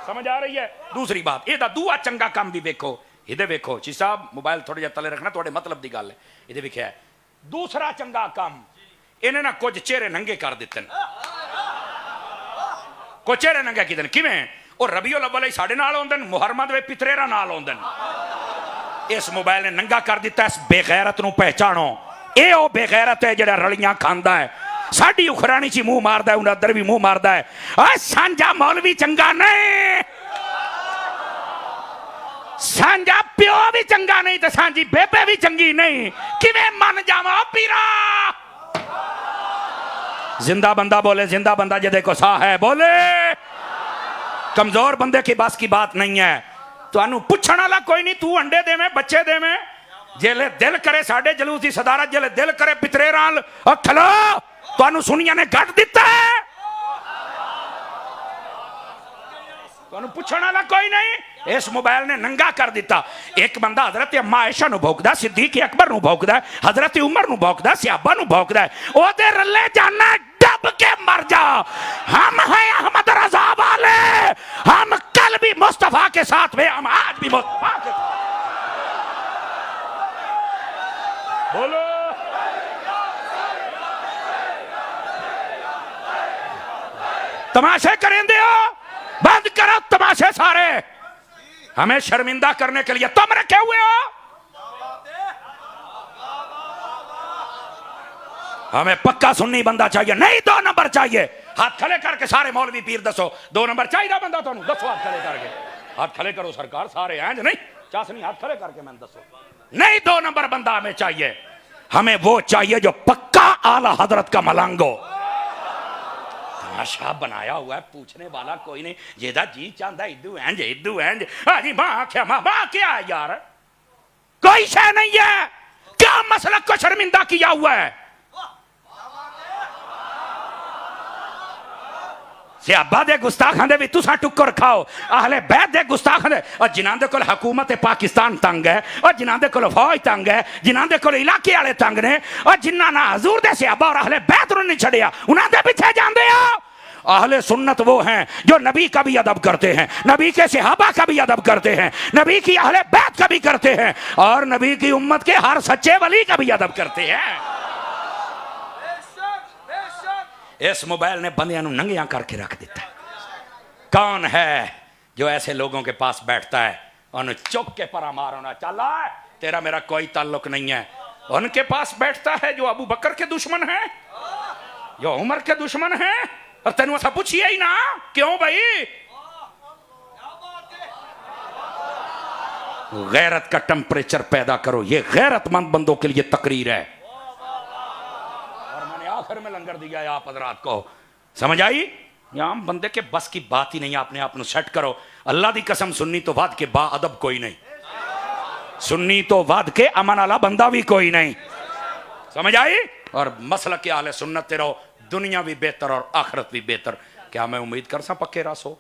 समझ आ रही है? दूसरी बात, यह दूआ चंगा काम भी देखो, इधर देखो जी साहब, मोबाइल थोड़ा जिहा तले रखना, थोड़े मतलब की गल है। इधर लिखा है दूसरा चंगा काम, इन्हें ना कुछ चेहरे नंगे कर दिते, कुछ चेहरे नंगे किदन किवें? और रबीउल अव्वल साडे नाल आउंदे, मुहर्रम दे पितरेरा नाल आउंदे। इस मोबाइल ने नंगा कर दिता। इस बेगैरत नूं पहचानो, ये वो बेगैरत है जिहड़ा रलियां खांदा है, साडी उखरानी च मुंह मारदा है, उन्हां अंदर भी मुंह मारदा है। आ सांझा मौलवी चंगा नहीं, सांझा प्यो भी चंगा नहीं, तो सांझी बेबे भी चंगी नहीं। किवें मन जावां पीरा? जिंदा बंदा बोले, जिंदा बंदा जे देखो सा है बोले। कमजोर बंदे की बस की बात नहीं है। तुहानू पुछण वाला कोई नहीं, तू अंडे देवें बच्चे देवें, जेले दिल करे साडे जलूस की सदारत, जेले दिल करे पितरेराल खलो, तुहानू सुनिया ने गढ़ दिता है। तुहानू पुछण वाला कोई नहीं, इस मोबाइल ने नंगा कर दिता। एक बंदा हजरत अम्मा आयशा नू भौंकदा, सिद्दीक अकबर नू भौंकदा, हजरत उमर नू भौंकदा, सहाबा नू भौंकदा, ओदे रले जाना डब के मर जा। हम हैं अहमद रजा वाले, हम कल भी मुस्तफा के साथ हुए, हम आज भी मुस्तफा के साथ। बोलो तमाशे करेंदे हो, बंद करो तमाशे सारे। हमें शर्मिंदा करने के लिए तुम रखे हुए हो। हमें पक्का सुन्नी बंदा चाहिए, नहीं 2 नंबर चाहिए। हाथ खड़े करके सारे मौलवी पीर दसो 2 नंबर चाहिए बंदा, तुहानू दसो हाथ खड़े करके। हाथ खड़े करो सरकार सारे, हैं नहीं? चाशनी हाथ खड़े करके मैंने दसो। नहीं, 2 नंबर बंदा हमें चाहिए। हमें वो चाहिए जो पक्का आला हजरत का मलंगो। तमाशा बनाया हुआ है, पूछने वाला कोई नहीं। जेदा जी चाहता इदू एंज इदू एंज। हाजी मां आख्या मां क्या है यार, कोई शय नहीं है। क्या मसलक को शर्मिंदा किया हुआ है? सियाबा दे गुस्ताखां दे भी तुसा टुक्कर खाओ, अहले बैत दे गुस्ताखां दे। और जिन्हां दे कोल हुकूमत पाकिस्तान तंग है, और जिन्हां दे कोल फौज तंग है, जिन्हां दे कोल इलाके वाले तंग ने, और जिन्हां ना हजूर दे सियाबा और अहले बैत नु नहीं छड़िया, उन्हां दे पीछे जांदे हो। अहले सुन्नत वो हैं जो नबी का भी अदब करते हैं, नबी के सहाबा का भी अदब करते हैं, नबी की अहले बैत का भी करते हैं, और नबी की उम्मत के हर सच्चे वली का भी अदब करते हैं। इस मोबाइल ने बंदियां नूं नंगियां करके रख देता है। कौन है जो ऐसे लोगों के पास बैठता है, उन्हें चुक के परा मारना, चला तेरा मेरा कोई ताल्लुक नहीं है। उनके पास बैठता है जो अबू बकर के दुश्मन है, जो उमर के दुश्मन है, और तेन ऐसा पूछिए ही ना क्यों भाई। गैरत का टेम्परेचर पैदा करो, ये गैरतमंद बंदों के लिए तकरीर है। और मैंने आखिर में लंगर दिया है आप हजरात को, समझ आई? यहाँ बंदे के बस की बात ही नहीं, अपने आप सेट करो। अल्लाह दी कसम, सुन्नी तो वाद के बा अदब कोई नहीं, सुन्नी तो वाद के अमन आला बंदा भी कोई नहीं, समझ आई? और मसलक के आले सुन्नत रहो, दुनिया भी बेहतर और आखिरत भी बेहतर। क्या मैं उम्मीद कर सा पक्के रासो?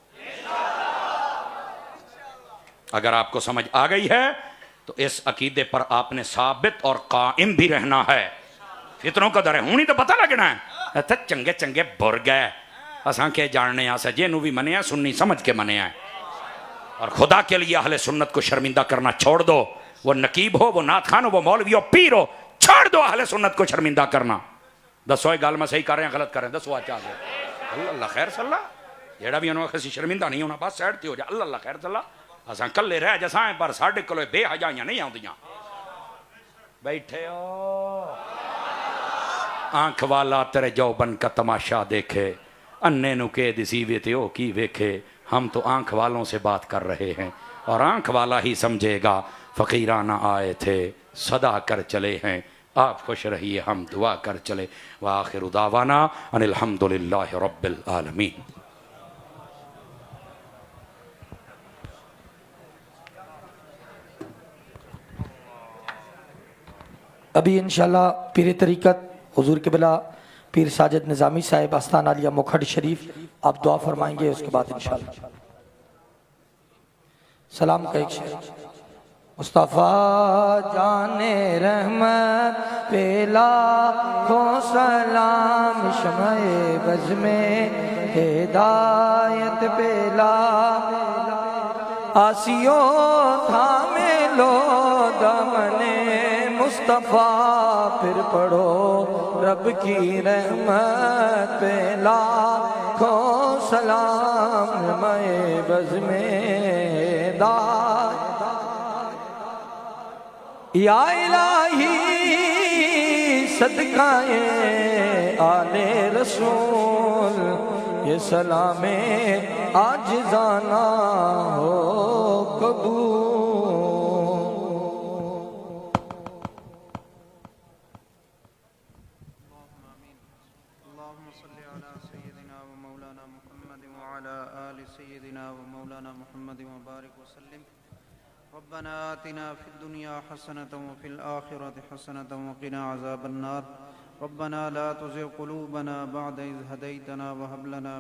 अगर आपको समझ आ गई है तो इस अकीदे पर आपने साबित और कायम भी रहना है। फितरों का दर है, हूं ही तो पता लगना है। चंगे चंगे बुर गए असा के जानने आसा जेनू भी मने सुन्नी समझ के मने आए। और खुदा के लिए अहले सुन्नत को शर्मिंदा करना छोड़ दो। वो नकीब हो, वो नाथ खान हो, वो मौलवी हो, पीर हो, छोड़ दो अहले सुन्नत को शर्मिंदा करना। दसो गल मैं सही कर रहे हैं गलत कर रहे हैं? दसो अच्छा अल्लाह खैर सल्ला। जेड़ा भी उन्होंने किसी शर्मिंदा नहीं होना, बस साइड ते हो जा, अल्लाह खैर सल्ला। असा कले रह जसा है, पर साढ़े को बेहजाइयां नहीं आउंदियां। बैठे हो आंख वाला तेरे जौबन का तमाशा देखे, अन्ने नु के दिसी वे ते ओ की वेखे। हम तो आंख वालों से बात कर रहे हैं, और आंख वाला ही समझेगा। फकीराना आए थे सदा कर चले हैं, आप खुश रहिए हम दुआ कर चले। व आखिरु दावाना अनिल हम्दुलिल्लाहि रब्बिल आलमीन। अभी इंशाल्लाह पीर तरीक़त हुजूर क़िबला पीर साजिद निज़ामी साहिब आस्थान आलिया मुखड़ शरीफ आप दुआ फरमाएंगे। उसके बाद इंशाल्लाह सलाम का एक शेर। मुस्तफ़ा जाने रहमत पेला को सलाम, शमए बज़ में हिदायत पेला, आसियो थामे लो दमने मुस्तफ़ा, फिर पढ़ो रब की रहमत पेला को सलाम, शमए बज़ में हिदायत। या इलाही सदकाए आले रसूल, ये सलामे आज जाना हो कबूल। अल्लाहुम्मा सल्ली अला सय्यिदिना व मौलाना मुहम्मद व अला आलि सय्यिदिना व मौलाना मुहम्मद व बारिक व सल्लिम। रब्बना आतिना फिद दुनिया हसनतन व फिल आखिरति हसनतन व क़िना अज़ाबन्नार। रब्बना ला तुज़िग़ क़ुलूबना बअद इज़ हदैतना व हब लना